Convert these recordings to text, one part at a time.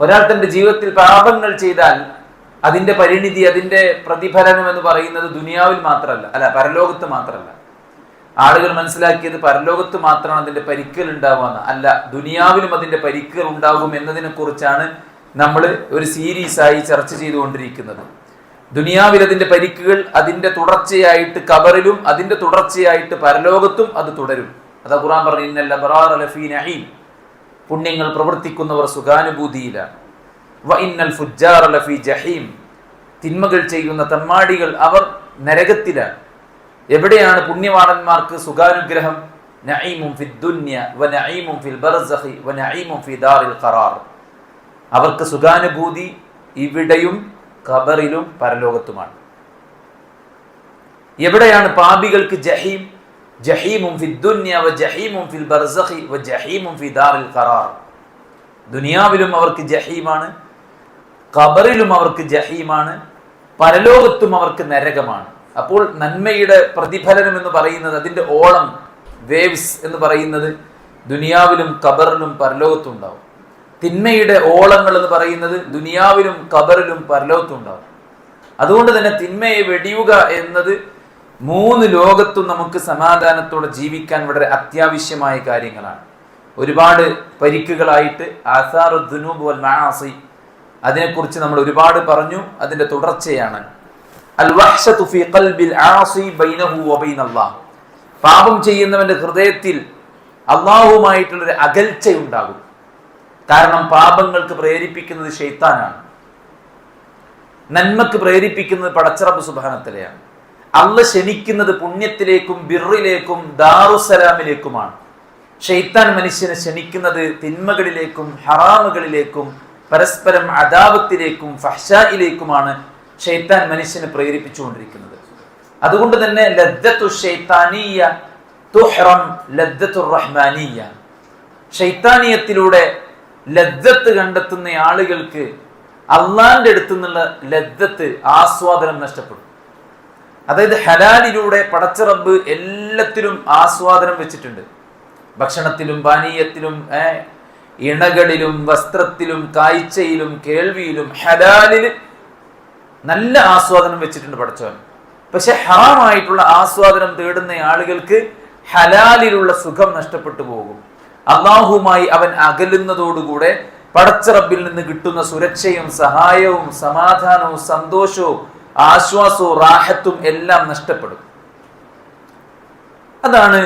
ഒരാൾ തന്റെ ജീവിതത്തിൽ പാപങ്ങൾ ചെയ്താൽ അതിന്റെ പരിണിതി, അതിന്റെ പ്രതിഫലനം എന്ന് പറയുന്നത് ദുനിയാവിൽ മാത്രമല്ല, പരലോകത്ത് മാത്രമല്ല. ആളുകൾ മനസ്സിലാക്കിയത് പരലോകത്ത് മാത്രമാണ് അതിന്റെ പരിക്കുകൾ ഉണ്ടാവുക, അല്ല, ദുനിയാവിലും അതിന്റെ പരിക്കുകൾ ഉണ്ടാകും എന്നതിനെ കുറിച്ചാണ് നമ്മൾ ഒരു സീരീസായി ചർച്ച ചെയ്തുകൊണ്ടിരിക്കുന്നത്. ദുനിയാവിൽ അതിന്റെ പരിക്കുകൾ അതിന്റെ തുടർച്ചയായിട്ട് ഖബറിലും അതിന്റെ തുടർച്ചയായിട്ട് പരലോകത്തും അത് തുടരും. അതാ ഖുർആൻ പറഞ്ഞു, ഇന്നൽ അബ്റാറ ലഫീ നഈം, പുണ്യങ്ങൾ പ്രവർത്തിക്കുന്നവർ സുഖാനുഭൂതിയിലാണ്. വ ഇന്നൽ ഫുജ്ജാറ ലഫീ ജഹീം, തിന്മകൾ ചെയ്യുന്ന തമ്മാടികൾ അവർ നരകത്തിലാണ്. എവിടെയാണ് പുണ്യവാളന്മാർക്ക് സുഖാനുഗ്രഹം? നഈമുൻ ഫിദ് ദുനിയ വ നഈമുൻ ഫിൽ ബർസഖി വ നഈമുൻ ഫി ദാറിൽ ഖറാർ. അവർക്ക് സുഖാനുഭൂതി ഇവിടെയും ഖബറിലും പരലോകത്തുമാണ്. എവിടെയാണ് പാപികൾക്ക് ജഹീം? ജഹീമുൻ ഫിദ് ദുനിയ വ ജഹീമുൻ ഫിൽ ബർസഖി വ ജഹീമുൻ ഫി ദാറിൽ ഖറാർ. ദുനിയാവിലും അവർക്ക് ജഹീമാണ്, ഖബറിലും അവർക്ക് ജഹീമാണ്, പരലോകത്തും അവർക്ക് നരകമാണ്. അപ്പോൾ നന്മയുടെ പ്രതിഫലനം എന്ന് പറയുന്നത്, അതിന്റെ ഓളം, വേവ്സ് എന്ന് പറയുന്നത് ദുനിയാവിലും ഖബറിലും പരലോകത്തും ഉണ്ടാവും. തിന്മയുടെ ഓളങ്ങൾ എന്ന് പറയുന്നത് ദുനിയാവിലും ഖബറിലും പരലോകത്തും ഉണ്ടാവും. അതുകൊണ്ട് തന്നെ തിന്മയെ വെടിയുക എന്നത് 3 ലോകത്തും നമുക്ക് സമാധാനത്തോടെ ജീവിക്കാൻ വളരെ അത്യാവശ്യമായ കാര്യങ്ങളാണ്. ഒരുപാട് പരിക്കുകളായിട്ട് ആസാറു ദുനൂബ് വൽ മആസി, അതിനെക്കുറിച്ച് നമ്മൾ ഒരുപാട് പറഞ്ഞു. അതിന്റെ തുടർച്ചയാണ് അൽ വഹ്ശതു ഫീ ഖൽബിൽ ആസി ബൈനഹു വ ബൈനല്ലാഹ്. പാപം ചെയ്യുന്നവന്റെ ഹൃദയത്തിൽ അല്ലാഹുവുമായിട്ടുള്ളൊരു അകൽച്ചയുണ്ടാകും. കാരണം പാപങ്ങൾക്ക് പ്രേരിപ്പിക്കുന്നത് ശൈത്താനാണ്, നന്മക്ക് പ്രേരിപ്പിക്കുന്നത് പടച്ചറബ് സുബ്ഹാനഹു വതആലയാണ്. അല്ലാഹ് ക്ഷണിക്കുന്നത് പുണ്യത്തിലേക്കും ബിർറിലേക്കും ദാറുസലാമിലേക്കുമാണ്. ശൈത്താൻ മനുഷ്യനെ ക്ഷണിക്കുന്നത് തിന്മകളിലേക്കും ഹറാമുകളിലേക്കും പരസ്പരം അദാവത്തിലേക്കും ഫഹ്ശായിലേക്കുമാണ് ശൈത്താൻ മനുഷ്യനെ പ്രേരിപ്പിച്ചുകൊണ്ടിരിക്കുന്നത്. അതുകൊണ്ട് തന്നെ ലദ്ദത്തു ശൈത്താനിയ്യ തുഹ്റം ലദ്ദത്തു റഹ്മാനിയ്യ, ശൈത്താനിയത്തിലൂടെ ലദ്ദത്ത് കണ്ടെത്തുന്ന ആളുകൾക്ക് അള്ളാന്റെ അടുത്തു നിന്നുള്ള ലദ്ദത്ത്, ആസ്വാദനം നഷ്ടപ്പെടും. അതായത് ഹലാലിലൂടെ പടച്ച റബ്ബ് എല്ലാത്തിലും ആസ്വാദനം വെച്ചിട്ടുണ്ട്. ഭക്ഷണത്തിലും പാനീയത്തിലും ഇണകളിലും വസ്ത്രത്തിലും കാഴ്ചയിലും കേൾവിയിലും ഹലാലിൽ നല്ല ആസ്വാദനം വെച്ചിട്ടുണ്ട് പടച്ചവൻ. പക്ഷെ ഹറാമായിട്ടുള്ള ആസ്വാദനം തേടുന്ന ആളുകൾക്ക് ഹലാലിലുള്ള സുഖം നഷ്ടപ്പെട്ടു പോകും. അള്ളാഹുമായി അവൻ അകലുന്നതോടുകൂടെ പടച്ച റബ്ബിൽ നിന്ന് കിട്ടുന്ന സുരക്ഷയും സഹായവും സമാധാനവും സന്തോഷവും ആശ്വാസവും റാഹത്തും എല്ലാം നഷ്ടപ്പെടും. അതാണ്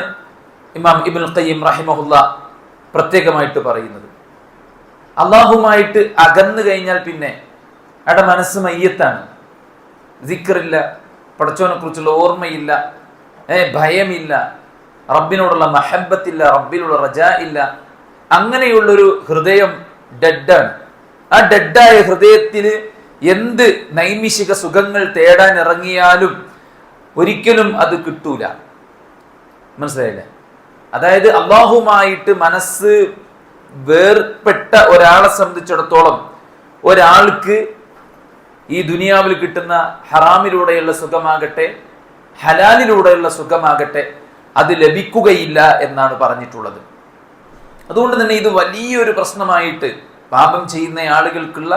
ഇമാം ഇബ്നുൽ ഖയ്യിം റഹിമഹുല്ലാ പ്രത്യേകമായിട്ട് പറയുന്നത്. അള്ളാഹുമായിട്ട് അകന്നു കഴിഞ്ഞാൽ പിന്നെ അയാളുടെ മനസ്സ് മയ്യത്താണ്. ദിക്റില്ല, പടച്ചവനെ കുറിച്ചുള്ള ഓർമ്മയില്ല, ഭയമില്ല, റബ്ബിനോടുള്ള മഹബ്ബത്തില്ല, റബ്ബിലുള്ള റജാ ഇല്ല. അങ്ങനെയുള്ളൊരു ഹൃദയം ഡെഡാണ്. ആ ഡെഡായ ഹൃദയത്തിൽ എന്ത് നൈമിഷിക സുഖങ്ങൾ തേടാൻ ഇറങ്ങിയാലും ഒരിക്കലും അത് കിട്ടൂല. മനസ്സിലായില്ലേ? അതായത് അള്ളാഹുമായിട്ട് മനസ്സ് വേർപെട്ട ഒരാളെ സംബന്ധിച്ചിടത്തോളം ഒരാൾക്ക് ഈ ദുനിയാവിൽ കിട്ടുന്ന ഹറാമിലൂടെയുള്ള സുഖമാകട്ടെ ഹലാലിലൂടെയുള്ള സുഖമാകട്ടെ അത് ലഭിക്കുകയില്ല എന്നാണ് പറഞ്ഞിട്ടുള്ളത്. അതുകൊണ്ട് തന്നെ ഇത് വലിയൊരു പ്രശ്നമായിട്ട്, പാപം ചെയ്യുന്ന ആളുകൾക്കുള്ള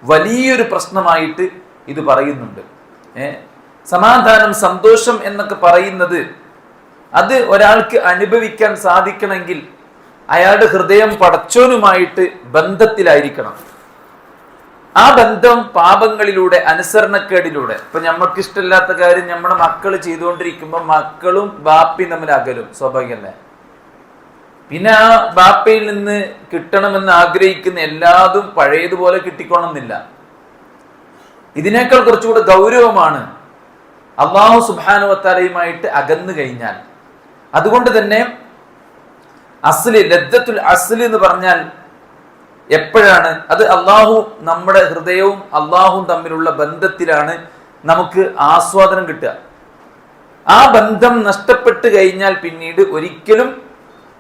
വലിയൊരു പ്രശ്നമായിട്ട് ഇത് പറയുന്നുണ്ട്. സമാധാനം, സന്തോഷം എന്നൊക്കെ പറയുന്നത് അത് ഒരാൾക്ക് അനുഭവിക്കാൻ സാധിക്കണമെങ്കിൽ അയാളുടെ ഹൃദയം പടച്ചോനുമായിട്ട് ബന്ധത്തിലായിരിക്കണം. ആ ബന്ധം പാപങ്ങളിലൂടെ, അനുസരണക്കേടിലൂടെ, ഇപ്പൊ നമ്മൾക്ക് ഇഷ്ടമില്ലാത്ത കാര്യം നമ്മുടെ മക്കൾ ചെയ്തുകൊണ്ടിരിക്കുമ്പോൾ മക്കളും ബാപ്പയും തമ്മിൽ അകലും, സ്വാഭാവികമല്ലേ? പിന്നെ ആ ബാപ്പയിൽ നിന്ന് കിട്ടണമെന്ന് ആഗ്രഹിക്കുന്ന എല്ലാതും പഴയതുപോലെ കിട്ടിക്കോണമെന്നില്ല. ഇതിനേക്കാൾ കുറച്ചുകൂടെ ഗൗരവമാണ് അല്ലാഹു സുബ്ഹാനഹു വതആലയുമായിട്ട് അകന്നു കഴിഞ്ഞാൽ. അതുകൊണ്ട് തന്നെ അസ്ലി, ലദ്ദത്തുൽ അസ്ലി എന്ന് പറഞ്ഞാൽ എപ്പോഴാണ്? അത് അള്ളാഹു, നമ്മുടെ ഹൃദയവും അള്ളാഹുവും തമ്മിലുള്ള ബന്ധത്തിലാണ് നമുക്ക് ആസ്വാദനം കിട്ടുക. ആ ബന്ധം നഷ്ടപ്പെട്ട് കഴിഞ്ഞാൽ പിന്നീട് ഒരിക്കലും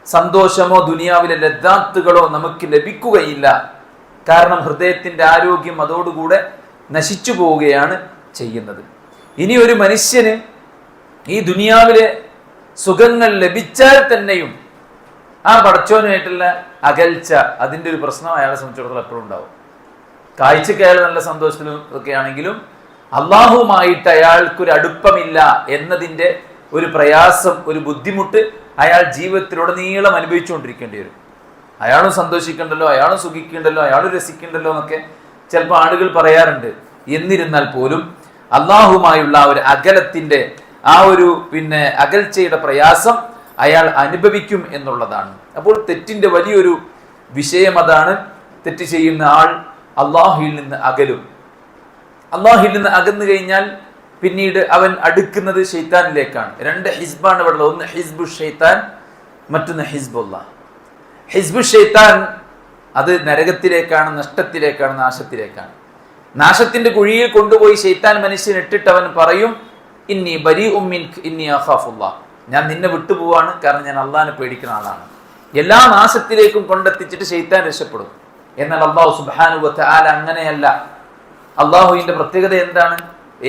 സന്തോഷമോ ദുനിയാവിലെ ലദ്ദാത്തുകളോ നമുക്ക് ലഭിക്കുകയില്ല. കാരണം ഹൃദയത്തിന്റെ ആരോഗ്യം അതോടുകൂടെ നശിച്ചു പോവുകയാണ് ചെയ്യുന്നത്. ഇനി ഒരു മനുഷ്യന് ഈ ദുനിയാവിലെ സുഖങ്ങൾ ലഭിച്ചാൽ തന്നെയും ആ പടച്ചോനുമായിട്ടുള്ള അകൽച്ച, അതിൻ്റെ ഒരു പ്രശ്നം അയാളെ സംബന്ധിച്ചിടത്തോളം എപ്പോഴും ഉണ്ടാവും. കാഴ്ചക്ക് അയാൾ നല്ല സന്തോഷത്തിലും ഒക്കെ ആണെങ്കിലും അള്ളാഹുവുമായിട്ട് അയാൾക്കൊരു അടുപ്പമില്ല എന്നതിൻ്റെ ഒരു പ്രയാസം, ഒരു ബുദ്ധിമുട്ട് അയാൾ ജീവിതത്തിലുടനീളം അനുഭവിച്ചുകൊണ്ടിരിക്കേണ്ടി വരും. അയാളും സന്തോഷിക്കണ്ടല്ലോ, അയാളും സുഖിക്കണ്ടല്ലോ, അയാളും രസിക്കണ്ടല്ലോ എന്നൊക്കെ ചിലപ്പോൾ ആളുകൾ പറയാറുണ്ട്. എന്നിരുന്നാൽ പോലും അള്ളാഹുമായുള്ള ഒരു അകലത്തിൻ്റെ ആ ഒരു അകൽച്ചയുടെ പ്രയാസം അയാൾ അനുഭവിക്കും എന്നുള്ളതാണ്. അപ്പോൾ തെറ്റിൻ്റെ വലിയൊരു വിഷയം അതാണ്. തെറ്റ് ചെയ്യുന്ന ആൾ അള്ളാഹുവിൽ നിന്ന് അകലും. അള്ളാഹുവിൽ നിന്ന് അകന്നു കഴിഞ്ഞാൽ പിന്നീട് അവൻ അടുക്കുന്നത് ശൈത്താനിലേക്കാണ്. രണ്ട് ഹിസ്ബാണ് ഇവിടെ. ഒന്ന് ഹിസ്ബു ഷൈത്താൻ, മറ്റൊന്ന് ഹിസ്ബുല്ലാഹ്. ഹിസ്ബു ഷൈത്താൻ അത് നരകത്തിലേക്കാണ്, നഷ്ടത്തിലേക്കാണ്, നാശത്തിലേക്കാണ്. നാശത്തിന്റെ കുഴിയിൽ കൊണ്ടുപോയി ശൈത്താൻ മനുഷ്യനെ ഇട്ടിട്ട് അവൻ പറയും, ഇന്നി ബരീഉം മിൻക ഇന്നി അഖാഫുല്ലാഹ്, ഞാൻ നിന്നെ വിട്ടുപോവാണ്, കാരണം ഞാൻ അള്ളാഹിനെ പേടിക്കുന്ന ആളാണ്. എല്ലാ നാശത്തിലേക്കും കൊണ്ടെത്തിച്ചിട്ട് ശൈത്താൻ രക്ഷപ്പെടും. എന്നാൽ അല്ലാഹു സുബ്ഹാനഹു വ തആല അങ്ങനെയല്ല. അള്ളാഹുവിന്റെ പ്രത്യേകത എന്താണ്?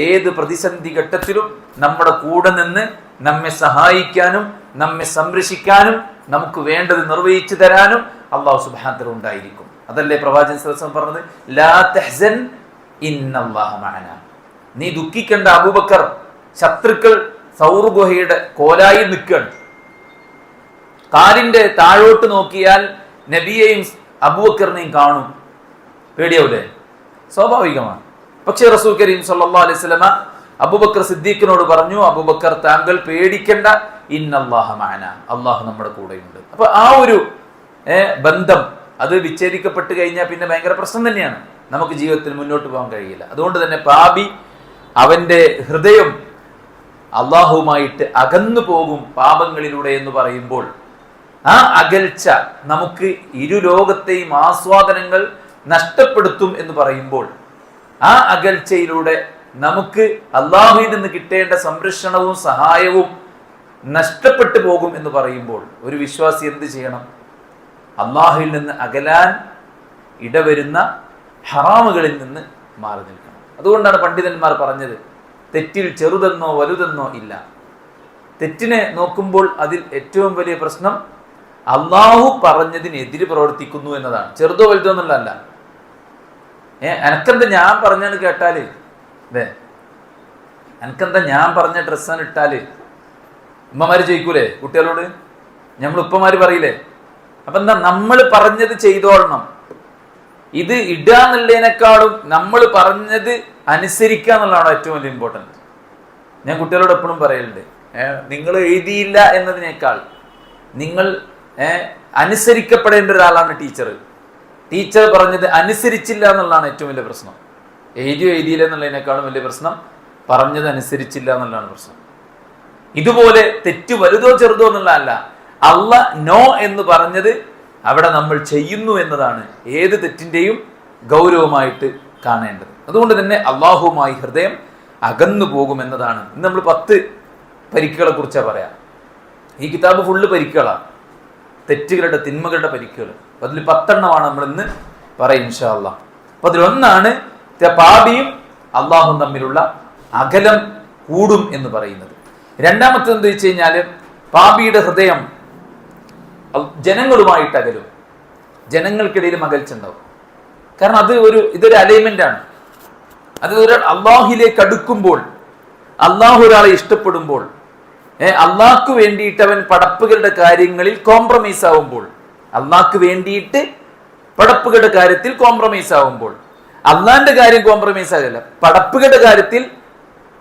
ഏത് പ്രതിസന്ധി ഘട്ടത്തിലും നമ്മുടെ കൂടെ നിന്ന് നമ്മെ സഹായിക്കാനും നമ്മെ സംരക്ഷിക്കാനും നമുക്ക് വേണ്ടത് നിർവഹിച്ചു തരാനും അള്ളാഹു സുബ്ഹാനഹു വ തആല ഉണ്ടായിരിക്കും. അതല്ലേ പ്രവാചകൻ സല്ലല്ലാഹു അലൈഹി വസല്ലം പറഞ്ഞത്, ലാ തഹ്സൻ ഇന്നല്ലാഹ മഅനാ. നീ ദുഃഖിക്കേണ്ട അബൂബക്കർ, ശത്രുക്കൾ സൗർ ഗുഹയുടെ കോലായിൽ നിൽക്കുകയാണ്. കാലിന്റെ താഴോട്ട് നോക്കിയാൽ നബിയെയും അബൂബക്കറിനെയും കാണും. പേടിയാവൂലേ? സ്വാഭാവികമാണ്. പക്ഷേ റസൂൽ കരീം സല്ലല്ലാഹു അലൈഹി വസല്ലമ അബൂബക്കർ സിദ്ദീഖിനോട് പറഞ്ഞു, അബൂബക്കർ താങ്കൾ പേടിക്കേണ്ട, ഇന്നല്ലാഹ മഅനാ, അള്ളാഹു നമ്മുടെ കൂടെയുണ്ട്. അപ്പൊ ആ ഒരു ബന്ധം അത് വിച്ഛേദിക്കപ്പെട്ട് കഴിഞ്ഞാൽ പിന്നെ ഭയങ്കര പ്രശ്നം തന്നെയാണ്. നമുക്ക് ജീവിതത്തിൽ മുന്നോട്ട് പോകാൻ കഴിയില്ല. അതുകൊണ്ട് തന്നെ പാപി അവന്റെ ഹൃദയം അള്ളാഹുവുമായിട്ട് അകന്നു പോകും പാപങ്ങളിലൂടെ എന്ന് പറയുമ്പോൾ, ആ അകൽച്ച നമുക്ക് ഇരു ലോകത്തെയും ആസ്വാദനങ്ങൾ നഷ്ടപ്പെടുത്തും എന്ന് പറയുമ്പോൾ, ആ അകൽച്ചയിലൂടെ നമുക്ക് അള്ളാഹുവിൽ നിന്ന് കിട്ടേണ്ട സംരക്ഷണവും സഹായവും നഷ്ടപ്പെട്ടു പോകും എന്ന് പറയുമ്പോൾ ഒരു വിശ്വാസി എന്ത് ചെയ്യണം? അള്ളാഹുവിൽ നിന്ന് അകലാൻ ഇടവരുന്ന ഹറാമുകളിൽ നിന്ന് മാറി നിൽക്കണം. അതുകൊണ്ടാണ് പണ്ഡിതന്മാർ പറഞ്ഞത്, തെറ്റിൽ ചെറുതെന്നോ വലുതെന്നോ ഇല്ല. തെറ്റിനെ നോക്കുമ്പോൾ അതിൽ ഏറ്റവും വലിയ പ്രശ്നം അള്ളാഹു പറഞ്ഞതിനെതിരെ പ്രവർത്തിക്കുന്നു എന്നതാണ്. ചെറുതോ വലുതോ എന്നുള്ളതല്ല. എനക്കെന്താ ഞാൻ പറഞ്ഞാണ് കേട്ടാല്, എനക്കെന്താ ഞാൻ പറഞ്ഞ ഡ്രസ്സാണ് ഇട്ടാല് ഉമ്മമാര് ചോദിക്കൂലേ കുട്ടികളോട്? നമ്മൾ ഉപ്പമാര് പറയില്ലേ? അപ്പൊ എന്താ, നമ്മൾ പറഞ്ഞത് ചെയ്തോളണം. ഇത് ഇടുക എന്നുള്ളതിനേക്കാളും നമ്മൾ പറഞ്ഞത് അനുസരിക്കുക എന്നുള്ളതാണ് ഏറ്റവും വലിയ ഇമ്പോർട്ടൻറ്റ്. ഞാൻ കുട്ടികളോട് എപ്പോഴും പറയലുണ്ട്, നിങ്ങൾ എഴുതിയില്ല എന്നതിനേക്കാൾ നിങ്ങൾ അനുസരിക്കപ്പെടേണ്ട ഒരാളാണ് ടീച്ചർ. ടീച്ചർ പറഞ്ഞത് അനുസരിച്ചില്ല എന്നുള്ളതാണ് ഏറ്റവും വലിയ പ്രശ്നം. എഴുതിയില്ല എന്നുള്ളതിനേക്കാളും വലിയ പ്രശ്നം പറഞ്ഞത് അനുസരിച്ചില്ല എന്നുള്ളതാണ് പ്രശ്നം. ഇതുപോലെ തെറ്റ് വലുതോ ചെറുതോ എന്നുള്ളതല്ല, അള്ളാഹ് നോ എന്ന് പറഞ്ഞത് അവിടെ നമ്മൾ ചെയ്യുന്നു എന്നതാണ് ഏത് തെറ്റിന്റെയും ഗൗരവമായിട്ട് കാണേണ്ടത്. അതുകൊണ്ട് തന്നെ അള്ളാഹുവുമായി ഹൃദയം അകന്നു പോകുമെന്നതാണ്. ഇന്ന് നമ്മൾ 10 പരിക്കുകളെ കുറിച്ചാണ് പറയാം. ഈ കിതാബ് ഫുള്ള് പരിക്കുകളാണ്, തെറ്റുകളുടെ തിന്മകളുടെ പരിക്കുകൾ. അതിൽ 10 എണ്ണമാണ് നമ്മൾ ഇന്ന് പറയും ഇൻഷാ അല്ലാഹ്. അപ്പൊ അതിലൊന്നാണ് പാപിയും അള്ളാഹും തമ്മിലുള്ള അകലം കൂടും എന്ന് പറയുന്നത്. രണ്ടാമത്തെ എന്താ വെച്ച് കഴിഞ്ഞാല്, പാപിയുടെ ഹൃദയം ജനങ്ങളുമായിട്ട് അകലും. ജനങ്ങൾക്കിടയിലും അകൽച്ച ഉണ്ടാവും. കാരണം ഇതൊരു അലൈൻമെന്റ് ആണ്. അത് അള്ളാഹുലേക്ക് അടുക്കുമ്പോൾ, അള്ളാഹു ഒരാളെ ഇഷ്ടപ്പെടുമ്പോൾ, അള്ളാഹ്ക്ക് വേണ്ടിയിട്ട് അവൻ പടപ്പുകളുടെ കാര്യങ്ങളിൽ കോംപ്രമൈസ് ആവുമ്പോൾ, അള്ളാഹ്ക്ക് വേണ്ടിയിട്ട് പടപ്പുകളുടെ കാര്യത്തിൽ കോംപ്രമൈസ് ആവുമ്പോൾ, അള്ളാഹിന്റെ കാര്യം കോംപ്രമൈസ് ആകില്ല, പടപ്പുകളുടെ കാര്യത്തിൽ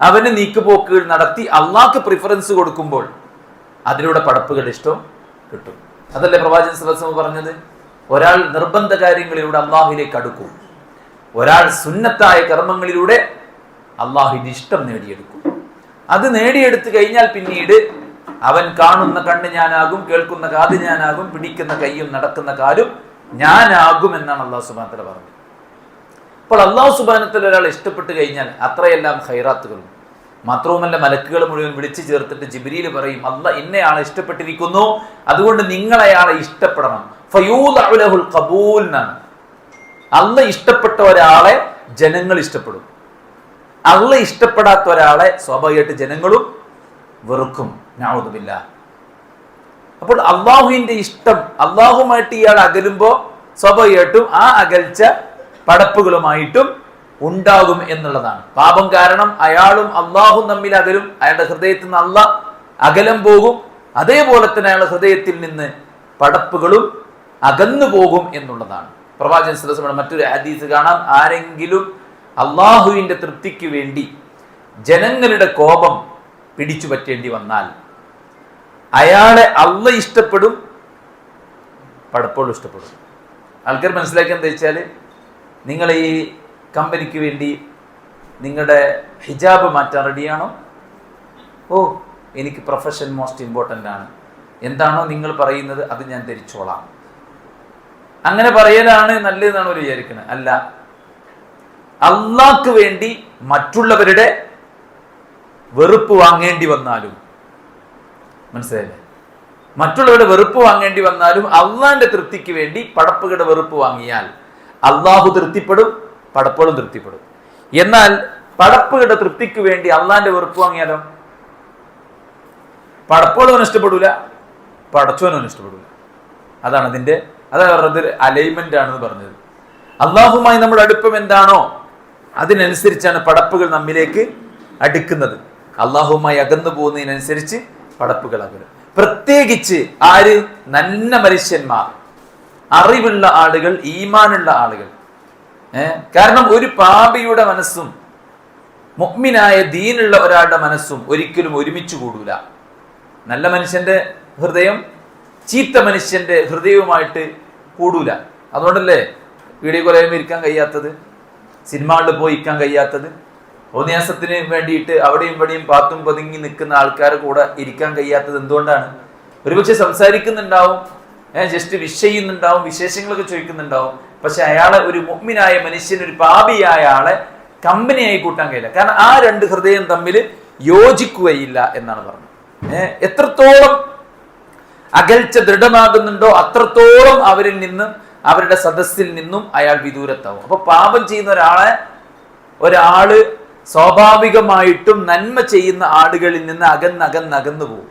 അവന് നീക്കുപോക്കുകൾ നടത്തി അള്ളാഹ്ക്ക് പ്രിഫറൻസ് കൊടുക്കുമ്പോൾ അതിലൂടെ പടപ്പുകളുടെ ഇഷ്ടം കിട്ടും. അതല്ലേ പ്രവാചകൻ സല്ലല്ലാഹു അലൈഹി വസല്ലം പറഞ്ഞത്, ഒരാൾ നിർബന്ധ കാര്യങ്ങളിലൂടെ അള്ളാഹുവിലേക്ക് അടുക്കും, ഒരാൾ സുന്നത്തായ കർമ്മങ്ങളിലൂടെ അള്ളാഹുവിന്റെ ഇഷ്ടം നേടിയെടുക്കും. അത് നേടിയെടുത്തു കഴിഞ്ഞാൽ പിന്നീട് അവൻ കാണുന്ന കണ്ണ് ഞാനാകും, കേൾക്കുന്ന കാത് ഞാനാകും, പിടിക്കുന്ന കൈയും നടക്കുന്ന കാലും ഞാനാകും എന്നാണ് അള്ളാഹു സുബ്ഹാനഹു വ തആല പറഞ്ഞത്. അപ്പോൾ അള്ളാഹു സുബ്ഹാനഹു വ തആല ഒരാളെ ഇഷ്ടപ്പെട്ട് കഴിഞ്ഞാൽ അത്രയെല്ലാം ഖൈറാത്തുകളും. മാത്രവുമല്ല, മലക്കുകൾ മുഴുവൻ വിളിച്ചു ചേർത്തിട്ട് ജിബ്രീൽ പറയും, അള്ളാഹ് ഇന്നയാളെ ഇഷ്ടപ്പെട്ടിരിക്കുന്നു, അതുകൊണ്ട് നിങ്ങൾ അയാളെ ഇഷ്ടപ്പെടണം. ഫയൂദഉ ലഹുൽ ഖബൂൽ എന്നാണ്. അള്ളാഹ് ഇഷ്ടപ്പെട്ട ഒരാളെ ജനങ്ങൾ ഇഷ്ടപ്പെടും, അള്ളാഹ് ഇഷ്ടപ്പെടാത്ത ഒരാളെ സ്വാഭാവികമായിട്ട് ജനങ്ങളും വെറുക്കും. നഊദു ബില്ലാഹ്. അപ്പോൾ അള്ളാഹുവിന്റെ ഇഷ്ടം, അള്ളാഹുമായിട്ട് ഇയാൾ അകലുമ്പോൾ സ്വാഭാവികമായിട്ടും ആ അകൽച്ച പടപ്പുകളുമായിട്ടും ഉണ്ടാകും എന്നുള്ളതാണ്. പാപം കാരണം അയാളും അള്ളാഹും തമ്മിൽ അകലും, അയാളുടെ ഹൃദയത്തിൽ നിന്ന് അള്ളാഹ് അകലം പോകും. അതേപോലെ തന്നെ അയാളുടെ ഹൃദയത്തിൽ നിന്ന് പടപ്പുകളും അകന്നു പോകും എന്നുള്ളതാണ്. പ്രവാചകൻ സല്ലല്ലാഹു അലൈഹി വസല്ലം മറ്റൊരു ഹദീസ് കാണാം, ആരെങ്കിലും അള്ളാഹുവിന്റെ തൃപ്തിക്ക് വേണ്ടി ജനങ്ങളുടെ കോപം പിടിച്ചു പറ്റേണ്ടി വന്നാൽ അയാളെ അള്ളാഹ് ഇഷ്ടപ്പെടും, പടപ്പുകളും ഇഷ്ടപ്പെടും. ആൾക്കാർ മനസ്സിലാക്കി എന്താ വെച്ചാൽ, നിങ്ങൾ ഈ കമ്പനിക്ക് വേണ്ടി നിങ്ങളുടെ ഹിജാബ് മാറ്റാൻ റെഡിയാണോ? ഓ, എനിക്ക് പ്രൊഫഷൻ മോസ്റ്റ് ഇമ്പോർട്ടൻ്റ് ആണ്, എന്താണോ നിങ്ങൾ പറയുന്നത് അത് ഞാൻ ധരിച്ചോളാം. അങ്ങനെ പറയലാണ് നല്ലതെന്നാണ് അവർ വിചാരിക്കുന്നത്. അല്ല, അള്ളാഹ്ക്ക് വേണ്ടി മറ്റുള്ളവരുടെ വെറുപ്പ് വാങ്ങേണ്ടി വന്നാലും, മനസ്സിലായില്ലേ, മറ്റുള്ളവരുടെ വെറുപ്പ് വാങ്ങേണ്ടി വന്നാലും അള്ളാഹിന്റെ തൃപ്തിക്ക് വേണ്ടി പടപ്പുകളുടെ വെറുപ്പ് വാങ്ങിയാൽ അള്ളാഹു തൃപ്തിപ്പെടും, പടപ്പുകളും തൃപ്തിപ്പെടും. എന്നാൽ പടപ്പുകളുടെ തൃപ്തിക്ക് വേണ്ടി അള്ളാഹിന്റെ വെറുപ്പ് വാങ്ങിയാലോ, പടപ്പുകളും ഇഷ്ടപ്പെടൂല, പടച്ചവനും ഇഷ്ടപ്പെടൂല. അതാണ് പറഞ്ഞത് അലൈൻമെന്റ് ആണെന്ന് പറഞ്ഞത്. അള്ളാഹുമായി നമ്മുടെ അടുപ്പം എന്താണോ അതിനനുസരിച്ചാണ് പടപ്പുകൾ നമ്മിലേക്ക് അടുക്കുന്നത്. അള്ളാഹുമായി അകന്നു പോകുന്നതിനനുസരിച്ച് പടപ്പുകൾ അകലും. പ്രത്യേകിച്ച് ആര്? നല്ല മനുഷ്യന്മാർ, അറിവുള്ള ആളുകൾ, ഈമാനുള്ള ആളുകൾ. കാരണം ഒരു പാപിയുടെ മനസ്സും മുഅ്മിനായ ദീനുള്ള ഒരാളുടെ മനസ്സും ഒരിക്കലും ഒരുമിച്ച് കൂടൂല. നല്ല മനുഷ്യന്റെ ഹൃദയം ചീത്ത മനുഷ്യന്റെ ഹൃദയവുമായിട്ട് കൂടൂല. അതുകൊണ്ടല്ലേ വീഡിയോ കോളിൽ ഇരിക്കാൻ കഴിയാത്തത്, സിനിമകളിൽ പോയി ഇരിക്കാൻ കഴിയാത്തത്, ഉപന്യാസത്തിന് വേണ്ടിയിട്ട് അവിടെയും ഇവിടെയും പാത്തും പതുങ്ങി നിൽക്കുന്ന ആൾക്കാരെ കൂടെ ഇരിക്കാൻ കഴിയാത്തത് എന്തുകൊണ്ടാണ്? ഒരുപക്ഷെ സംസാരിക്കുന്നുണ്ടാവും, ജസ്റ്റ് വിഷ് ചെയ്യുന്നുണ്ടാവും, വിശേഷങ്ങളൊക്കെ ചോദിക്കുന്നുണ്ടാവും, പക്ഷെ അയാളെ ഒരു മുഅ്മിനായ മനുഷ്യൻ, ഒരു പാപിയായ ആളെ കമ്പനിയായി കൂട്ടാൻ കഴിയില്ല. കാരണം ആ രണ്ട് ഹൃദയം തമ്മിൽ യോജിക്കുകയില്ല എന്നാണ് പറഞ്ഞത്. എത്രത്തോളം അകൽച്ച ദൃഢമാകുന്നുണ്ടോ അത്രത്തോളം അവരിൽ നിന്നും, അവരുടെ സദസ്സിൽ നിന്നും അയാൾ വിദൂരത്താവും. അപ്പൊ പാപം ചെയ്യുന്ന ഒരാള് സ്വാഭാവികമായിട്ടും നന്മ ചെയ്യുന്ന ആളുകളിൽ നിന്ന് അകന്നു പോകും.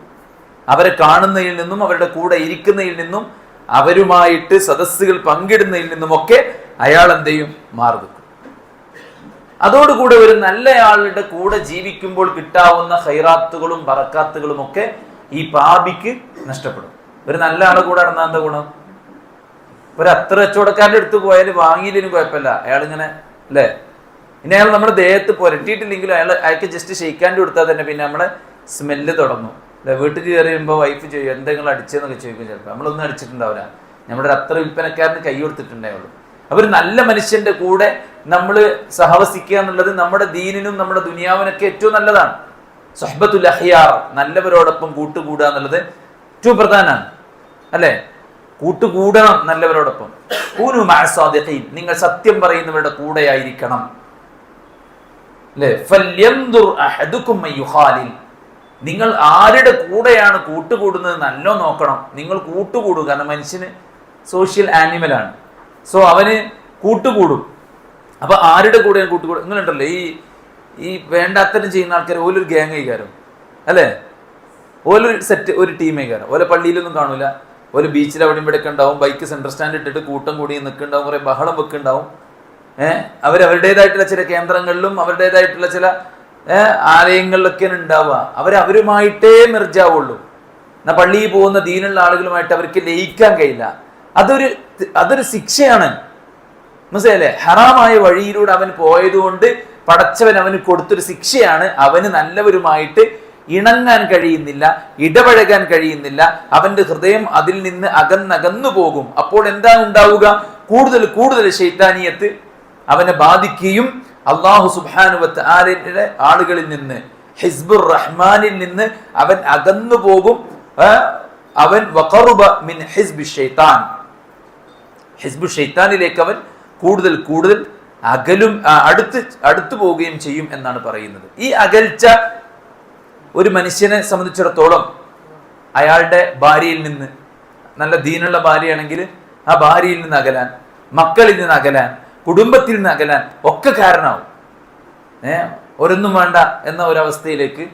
അവരെ കാണുന്നതിൽ നിന്നും, അവരുടെ കൂടെ ഇരിക്കുന്നതിൽ നിന്നും, അവരുമായിട്ട് സദസ്സുകൾ പങ്കിടുന്നതിൽ നിന്നുമൊക്കെ അയാൾ എന്ത് ചെയ്യും? മാറി നിൽക്കും. അതോടുകൂടെ ഒരു നല്ലയാളുടെ കൂടെ ജീവിക്കുമ്പോൾ കിട്ടാവുന്ന ഖൈറാത്തുകളും ബറക്കാത്തുകളും ഒക്കെ ഈ പാപിക്ക് നഷ്ടപ്പെടും. ഒരു നല്ല ആളെ കൂടെ നടന്നാൽ എന്താ ഗുണം? ഒരു അത്ര കച്ചവടക്കാരുടെ അടുത്ത് പോയാൽ വാങ്ങിയില്ലെങ്കിലും കുഴപ്പമില്ല, അയാൾ ഇങ്ങനെ അല്ലേ, ഇനി അയാൾ നമ്മുടെ ദേഹത്ത് പുരട്ടിയിട്ടില്ലെങ്കിലും അയാൾക്ക് ജസ്റ്റ് ഷെയ്ക്കാൻ്റെ കൊടുത്താൽ തന്നെ പിന്നെ നമ്മളെ സ്മെല്ല് തുടങ്ങും. വീട്ടിൽ കയറിയുമ്പോൾ വൈഫ് ചെയ്യും എന്തെങ്കിലും അടിച്ചെന്നൊക്കെ ചോദിക്കും. ചിലപ്പോൾ നമ്മളൊന്നും അടിച്ചിട്ടുണ്ടാവില്ല, നമ്മുടെ അത്ര വിൽപ്പനക്കാരന് കൈ കൊടുത്തിട്ടുണ്ടാവുള്ളൂ. അവർ നല്ല മനുഷ്യന്റെ കൂടെ നമ്മൾ സഹവസിക്കുക എന്നുള്ളത് നമ്മുടെ ദീനിനും നമ്മുടെ ദുനിയാവിനൊക്കെ ഏറ്റവും നല്ലതാണ്. സുഹ്ബത്തുൽ അഖ്യാർ, നല്ലവരോടൊപ്പം കൂട്ടുകൂടുക എന്നുള്ളത് ഏറ്റവും പ്രധാനമാണ്, അല്ലെ? കൂട്ടുകൂടണം നല്ലവരോടൊപ്പം. കൂനു മഅ സ്വാദിഖീൻ, നിങ്ങൾ സത്യം പറയുന്നവരുടെ കൂടെയായിരിക്കണം, അല്ലെ? ഫല്യൻദുർ അഹദുകും മൻ യുഖാലിൽ, നിങ്ങൾ ആരുടെ കൂടെയാണ് കൂട്ടുകൂടുന്നത് നല്ലോ നോക്കണം. നിങ്ങൾ കൂട്ടുകൂടുക, കാരണം മനുഷ്യന് സോഷ്യൽ ആനിമലാണ്. സോ അവന് കൂട്ടുകൂടും. അപ്പൊ ആരുടെ കൂടെയാണ് കൂട്ടുകൂടും? നിങ്ങളുണ്ടല്ലോ ഈ വേണ്ടാത്തരം ചെയ്യുന്ന ആൾക്കാർ, ഓലൊരു ഗ്യാങ് കൈകാരം, അല്ലേ? ഓലൊരു സെറ്റ്, ഒരു ടീം കൈകാരം. ഓലെ പള്ളിയിലൊന്നും കാണൂല, ഓല് ബീച്ചിൽ അവിടെ ഇവിടെയൊക്കെ ഉണ്ടാവും, ബൈക്ക് സെൻട്രൽ സ്റ്റാൻഡ് ഇട്ടിട്ട് കൂട്ടം കൂടി നിൽക്കുന്നുണ്ടാവും, കുറെ ബഹളം വെക്കുന്നുണ്ടാവും. അവരവരുടേതായിട്ടുള്ള ചില കേന്ദ്രങ്ങളിലും അവരുടേതായിട്ടുള്ള ചില ആലയങ്ങളിലൊക്കെയാണ് ഉണ്ടാവുക. അവരുമായിട്ടേ മെർജാവുള്ളൂ. എന്നാൽ പള്ളിയിൽ പോകുന്ന ദീനുള്ള ആളുകളുമായിട്ട് അവർക്ക് ലയിക്കാൻ കഴിയില്ല. അതൊരു ശിക്ഷയാണ്, മനസ്സിലായില്ലേ? ഹറാമായ വഴിയിലൂടെ അവൻ പോയതുകൊണ്ട് പടച്ചവൻ അവന് കൊടുത്തൊരു ശിക്ഷയാണ്. അവന് നല്ലവരുമായിട്ട് ഇണങ്ങാൻ കഴിയുന്നില്ല, ഇടപഴകാൻ കഴിയുന്നില്ല, അവന്റെ ഹൃദയം അതിൽ നിന്ന് അകന്നകന്നു പോകും. അപ്പോൾ എന്താ ഉണ്ടാവുക? കൂടുതൽ കൂടുതൽ ശൈത്താനിയത്ത് അവനെ ബാധിക്കുകയും അല്ലാഹു സുബ്ഹാനഹു വ തആലയുടെ ആളുകളിൽ നിന്ന്, ഹിസ്ബുർ റഹ്മാനിൽ നിന്ന് അവൻ അകന്നു പോകും. അവൻ വഖറുബ മിൻ ഹിസ്ബി ശൈത്താൻ, ഹിസ്ബു ശൈത്താനിലേക്ക് അവൻ കൂടുതൽ കൂടുതൽ അകലും, അടുത്തു പോവുകയും ചെയ്യും എന്നാണ് പറയുന്നത്. ഈ അകൽച്ച ഒരു മനുഷ്യനെ സംബന്ധിച്ചിടത്തോളം അയാളുടെ ഭാര്യയിൽ നിന്ന്, നല്ല ദീനുള്ള ഭാര്യയാണെങ്കിൽ ആ ഭാര്യയിൽ നിന്ന് അകലാൻ, മക്കളിൽ നിന്ന് അകലാൻ, കുടുംബത്തിൽ നിന്ന് അകലാൻ ഒക്കെ കാരണമാവും. ഒരൊന്നും വേണ്ട എന്ന ഒരവസ്ഥയിലേക്ക്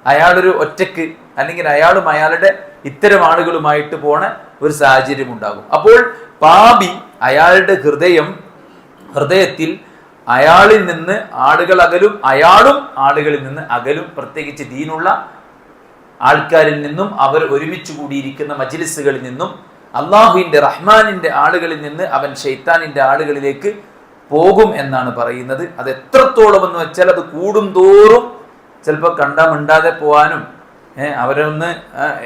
അയാളൊരു ഒറ്റക്ക്, അല്ലെങ്കിൽ അയാളും അയാളുടെ ഇത്തരം ആളുകളുമായിട്ട് പോണ ഒരു സാഹചര്യം ഉണ്ടാകും. അപ്പോൾ പാപി അയാളുടെ ഹൃദയം ഹൃദയത്തിൽ അയാളിൽ നിന്ന് ആളുകൾ അകലും, അയാളും ആളുകളിൽ നിന്ന് അകലും. പ്രത്യേകിച്ച് ദീനുള്ള ആൾക്കാരിൽ നിന്നും, അവർ ഒരുമിച്ച് കൂടിയിരിക്കുന്ന മജ്ലിസുകളിൽ നിന്നും, അള്ളാഹുവിന്റെ റഹ്മാനിന്റെ ആളുകളിൽ നിന്ന് അവൻ ശൈത്താനിന്റെ ആളുകളിലേക്ക് പോകും എന്നാണ് പറയുന്നത്. അത് എത്രത്തോളം എന്ന് വെച്ചാൽ അത് കൂടും തോറും ചിലപ്പോൾ കണ്ടാ മിണ്ടാതെ പോകാനും അവരൊന്ന്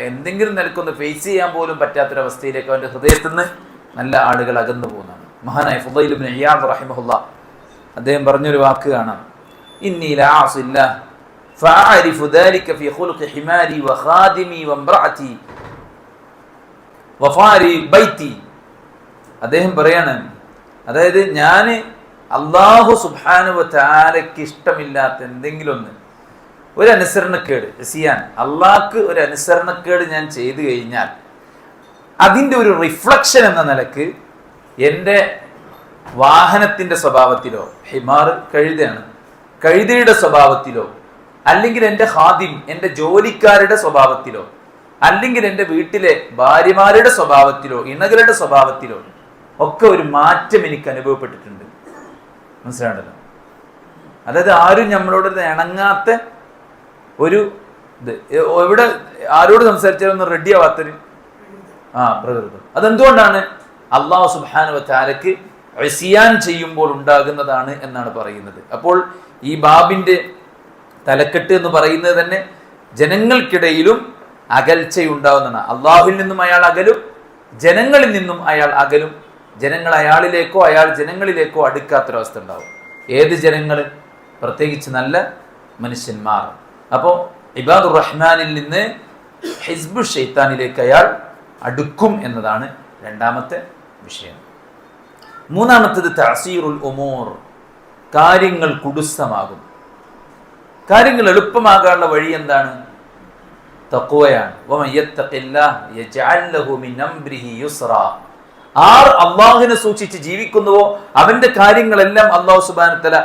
എന്തെങ്കിലും നിലക്കൊന്ന് ഫേസ് ചെയ്യാൻ പോലും പറ്റാത്തൊരവസ്ഥയിലേക്ക് അവന്റെ ഹൃദയത്തിൽ നിന്ന് നല്ല ആളുകൾ അകന്നു പോകുന്നതാണ്. മഹാനായ ഫുദൈൽ ഇബ്നു ഇയാദ് റഹിമഹുല്ലാ അദ്ദേഹം പറഞ്ഞൊരു വാക്ക് കാണാം, ഇന്നി ലഅസില്ലാഹ് ഫഅരിഫു ദാലിക ഫീ ഖുൽഖി ഹിമാരി വഖാദിമി വംറഅതി വഫാരി ബൈതി. അദ്ദേഹം പറയാണ്, അതായത് ഞാൻ അല്ലാഹു സുബ്ഹാനഹു വ തആലയ്ക്ക് ഇഷ്ടമില്ലാത്ത എന്തെങ്കിലും ഒന്ന്, ഒരു അനുസരണക്കേട് ചെയ്യാൻ, അള്ളാഹ്ക്ക് ഒരു അനുസരണക്കേട് ഞാൻ ചെയ്തു കഴിഞ്ഞാൽ അതിൻ്റെ ഒരു റിഫ്ലക്ഷൻ എന്ന നിലക്ക് എൻ്റെ വാഹനത്തിൻ്റെ സ്വഭാവത്തിലോ, ഹിമാർ കഴുതയാണ്, കഴുതയുടെ സ്വഭാവത്തിലോ, അല്ലെങ്കിൽ എൻ്റെ ഹാദിം എൻ്റെ ജോലിക്കാരുടെ സ്വഭാവത്തിലോ, അല്ലെങ്കിൽ എൻ്റെ വീട്ടിലെ ഭാര്യമാരുടെ സ്വഭാവത്തിലോ, ഇണകളുടെ സ്വഭാവത്തിലോ ഒക്കെ ഒരു മാറ്റം എനിക്ക് അനുഭവപ്പെട്ടിട്ടുണ്ട്. മനസ്സിലാണല്ലോ? അതായത് ആരും നമ്മളോട് ഇണങ്ങാത്ത ഒരു ഇത്, എവിടെ ആരോട് സംസാരിച്ചാലൊന്നും റെഡി ആവാത്തൊരു പ്രകൃതം. അതെന്തുകൊണ്ടാണ്? അല്ലാഹു സുബ്ഹാനഹു വ തആലയ്ക്ക് ഇസ്യാൻ ചെയ്യുമ്പോൾ ഉണ്ടാകുന്നതാണ് എന്നാണ് പറയുന്നത്. അപ്പോൾ ഈ ബാബിന്റെ തലക്കെട്ട് എന്ന് പറയുന്നത് തന്നെ ജനങ്ങൾക്കിടയിലും അകൽച്ചയുണ്ടാവുന്നതാണ്. അള്ളാഹുവിൽ നിന്നും അയാൾ അകലും, ജനങ്ങളിൽ നിന്നും അയാൾ അകലും. ജനങ്ങൾ അയാളിലേക്കോ അയാൾ ജനങ്ങളിലേക്കോ അടുക്കാത്തൊരവസ്ഥ ഉണ്ടാവും. ഏത് ജനങ്ങൾ? പ്രത്യേകിച്ച് നല്ല മനുഷ്യന്മാർ. അപ്പോൾ ഇബാദുർ റഹ്മാനിൽ നിന്ന് ഹിസ്ബു ഷൈത്താനിലേക്ക് അയാൾ അടുക്കും എന്നതാണ് രണ്ടാമത്തെ വിഷയം. മൂന്നാമത്തേത് തഅസീറുൽ ഉമൂർ, കാര്യങ്ങൾ കുടുസമാകും. കാര്യങ്ങൾ എളുപ്പമാകാനുള്ള വഴി എന്താണ്? തഖ്വയാണ്. വമൻ യത്തഖില്ലാഹ യജ്അൽ ലഹു മിൻ അംരിഹി യുസ്റാ. ആർ അല്ലാഹുവിനെ സൂക്ഷിച്ച് ജീവിക്കുന്നുവോ അവന്റെ കാര്യങ്ങളെല്ലാം അല്ലാഹു സുബ്ഹാനഹു വ തആല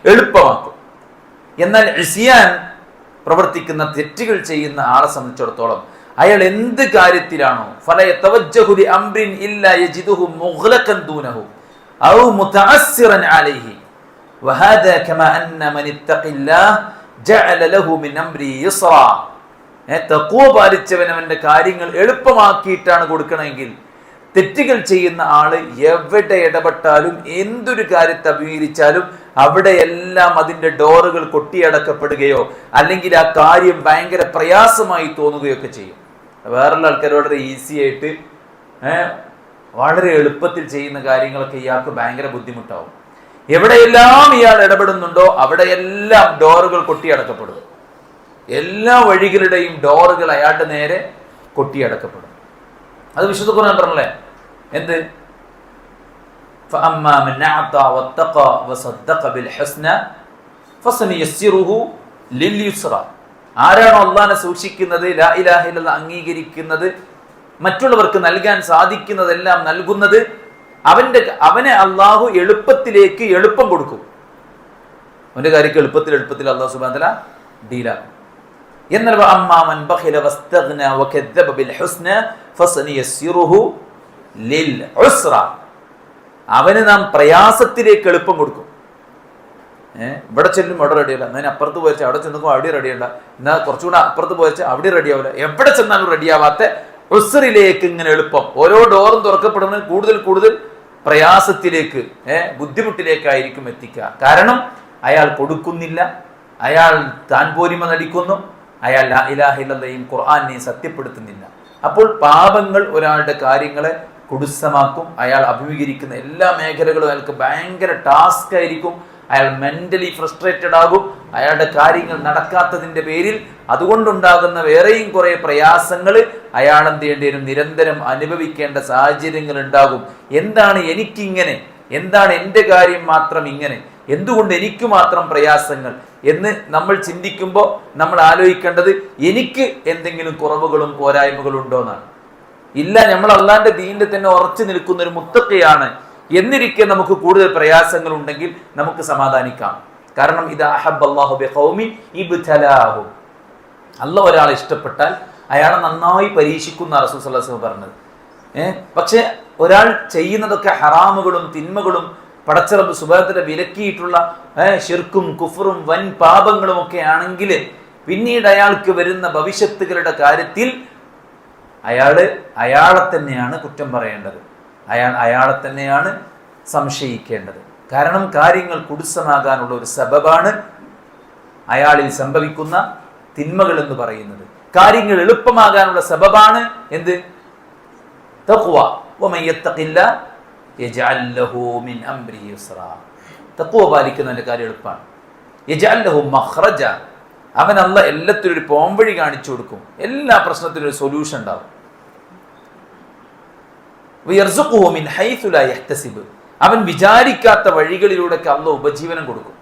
എളുപ്പമാക്കും. എന്നാൽ ഇസ്യാൻ പ്രവർത്തിക്കുന്ന, തെറ്റുകൾ ചെയ്യുന്ന ആളെ സംബന്ധിച്ചിടത്തോളം അയാൾ എന്ത് കാര്യത്തിലാണോ ഫലയതവജ്ജഹു ലി അംറിൻ ഇല്ലാ യജിദുഹു മുഗ്ലഖൻ ദൂനഹു ഔ മുതഅസ്സിറൻ അലൈഹി വഹാദാ കമാ അന്ന മൻ ഇത്തഖില്ലാഹ ജഅല ലഹു മിൻ അംരി യുസ്റാ. തഖ്വ പാലിച്ചവൻ അവന്റെ കാര്യങ്ങൾ എളുപ്പമാക്കിയിട്ടാണ് കൊടുക്കണമെങ്കിൽ, തെറ്റുകൾ ചെയ്യുന്ന ആള് എവിടെ ഇടപെട്ടാലും എന്തൊരു കാര്യത്തെ അഭിമുഖീകരിച്ചാലും അവിടെയെല്ലാം അതിന്റെ ഡോറുകൾ കൊട്ടിയടക്കപ്പെടുകയോ അല്ലെങ്കിൽ ആ കാര്യം ഭയങ്കര പ്രയാസമായി തോന്നുകയോ ഒക്കെ ചെയ്യും. വേറുള്ള ആൾക്കാർ വളരെ ഈസി ആയിട്ട് വളരെ എളുപ്പത്തിൽ ചെയ്യുന്ന കാര്യങ്ങളൊക്കെ ഇയാൾക്ക് ഭയങ്കര ബുദ്ധിമുട്ടാവും. എവിടെയെല്ലാം ഇയാൾ ഇടപെടുന്നുണ്ടോ അവിടെയെല്ലാം ഡോറുകൾ കൊട്ടിയടക്കപ്പെടും. എല്ലാ വഴികളുടെയും ഡോറുകൾ അയാളുടെ നേരെ കൊട്ടിയടക്കപ്പെടും. അത് വിശുദ്ധ ഖുർആൻ പറഞ്ഞല്ലേ, എന്ത്? فأما من أعطى واتقى وصدق بالحسنى فسنيسره لليسرى. ആരാണോ അല്ലാഹുവിനെ സൂക്ഷിക്കുന്നത്, ലാ ഇലാഹ ഇല്ലല്ലാഹ് അംഗീകരിക്കുന്നത്, മറ്റുള്ളവർക്ക് നൽകാൻ സാധിക്കുന്നതെല്ലാം നൽകുന്നത്, അവനെ അള്ളാഹു എളുപ്പത്തിലേക്ക് എളുപ്പം കൊടുക്കും. അവന്റെ കാര്യം എളുപ്പത്തിൽ അല്ലാഹു സുബ്ഹാനഹു വ തആല ഡീലാക്കും. എന്നാൽ വഅമ്മാ മൻ ബഖില വസ്തഗ്ന വകദ്ദബ ബിൽ ഹുസ്ന ഫസനിയസ്സിറുഹു ലിൽ ഉസ്റ. അവന് നാം പ്രയാസത്തിലേക്ക് എളുപ്പം കൊടുക്കും. ഇവിടെ ചെല്ലും അവിടെ റെഡിയല്ല, എന്നാൽ അപ്പുറത്ത് പോയച്ചാൽ അവിടെ ചെന്നുമ്പോൾ അവിടെ റെഡിയല്ല, എന്നാൽ കുറച്ചുകൂടെ അപ്പുറത്ത് പോയച്ചാൽ അവിടെ റെഡിയാവില്ല. എവിടെ ചെന്നാലും റെഡിയാവാത്ത ഉസ്റിലേക്ക് ഇങ്ങനെ എളുപ്പം, ഓരോ ഡോറും തുറക്കപ്പെടുന്നത് കൂടുതൽ കൂടുതൽ പ്രയാസത്തിലേക്ക്, ബുദ്ധിമുട്ടിലേക്കായിരിക്കും എത്തിക്കുക. കാരണം അയാൾ കൊടുക്കുന്നില്ല, അയാൾ താൻ പോരിമ നടിക്കുന്നു, അയാൾ ലാ ഇലാഹ ഇല്ലല്ലാഹയും ഖുർആനെയും സത്യപ്പെടുത്തുന്നില്ല. അപ്പോൾ പാപങ്ങൾ ഒരാളുടെ കാര്യങ്ങളെ കുടുസമാക്കും. അയാൾ അഭിമുഖീകരിക്കുന്ന എല്ലാ മേഖലകളും അയാൾക്ക് ഭയങ്കര ടാസ്ക് ആയിരിക്കും. അയാൾ മെന്റലി ഫ്രസ്ട്രേറ്റഡ് ആകും. അയാളുടെ കാര്യങ്ങൾ നടക്കാത്തതിന്റെ പേരിൽ അതുകൊണ്ടുണ്ടാകുന്ന വേറെയും കുറെ പ്രയാസങ്ങൾ അയാൾ എന്ത് ചെയ്യേണ്ടി വരും? നിരന്തരം അനുഭവിക്കേണ്ട സാഹചര്യങ്ങൾ ഉണ്ടാകും. എന്താണ് എനിക്കിങ്ങനെ? എന്താണ് എൻ്റെ കാര്യം മാത്രം ഇങ്ങനെ? എന്തുകൊണ്ട് എനിക്ക് മാത്രം പ്രയാസങ്ങൾ എന്ന് നമ്മൾ ചിന്തിക്കുമ്പോൾ നമ്മൾ ആലോചിക്കേണ്ടത് എനിക്ക് എന്തെങ്കിലും കുറവുകളും പോരായ്മകളും ഉണ്ടോ എന്നാണ്. ഇല്ല, നമ്മൾ അള്ളാന്റെ ദീനിൽ തന്നെ ഉറച്ചു നിൽക്കുന്ന ഒരു മുത്തഖിയാണ് എന്നിരിക്കെ നമുക്ക് കൂടുതൽ പ്രയാസങ്ങൾ ഉണ്ടെങ്കിൽ നമുക്ക് സമാധാനിക്കാം. കാരണം ഇത് അഹബ്ബല്ലാഹു ബിഖൗമിൻ ഇബ്തലാഹും, അല്ലാഹു ഒരാളെ ഇഷ്ടപ്പെട്ടാൽ അയാളെ നന്നായി പരീക്ഷിക്കുന്ന റസൂൽ സല്ലല്ലാഹു അലൈഹി വസല്ലം പറഞ്ഞത്. പക്ഷെ ഒരാൾ ചെയ്യുന്നതൊക്കെ ഹറാമുകളും തിന്മകളും പടച്ചിറപ്പ് സുബഹത്തിനെ വിലക്കിയിട്ടുള്ള ശിർക്കും കുഫറും വൻ പാപങ്ങളും ഒക്കെ ആണെങ്കിൽ പിന്നീട് അയാൾക്ക് വരുന്ന ഭവിഷ്യത്തുകളുടെ കാര്യത്തിൽ അയാളെ തന്നെയാണ് കുറ്റം പറയേണ്ടത്, അയാളെ തന്നെയാണ് സംശയിക്കേണ്ടത്. കാരണം കാര്യങ്ങൾ കുടുസമാകാനുള്ള ഒരു സബബാണ് അയാളിൽ സംഭവിക്കുന്ന തിന്മകൾ എന്ന് പറയുന്നത്. കാര്യങ്ങൾ എളുപ്പമാകാനുള്ള സബബാണ് എന്ത്? തഖ്വ. വമൻ യത്തഖില്ലാഹ യജ്അൽ ലഹു മിൻ അംരിഹി യുസ്റാ. തഖ്വ പാലിക്കുന്നതിന്റെ കാര്യം എളുപ്പമാണ്. യജ്അൽ ലഹു മഖ്റജ. അവൻ അല്ലാഹ് എല്ലാത്തിനും ഒരു പോംവഴി കാണിച്ചു കൊടുക്കും, എല്ലാ പ്രശ്നത്തിനും ഒരു സൊല്യൂഷൻ ഉണ്ടാവും. വയർസുഖുഹു മിൻ ഹൈസു ലാ യഹ്തസിബ്. അവൻ വിചാരിക്കാത്ത വഴികളിലൂടെ അല്ലാഹ് ഉപജീവനം കൊടുക്കും.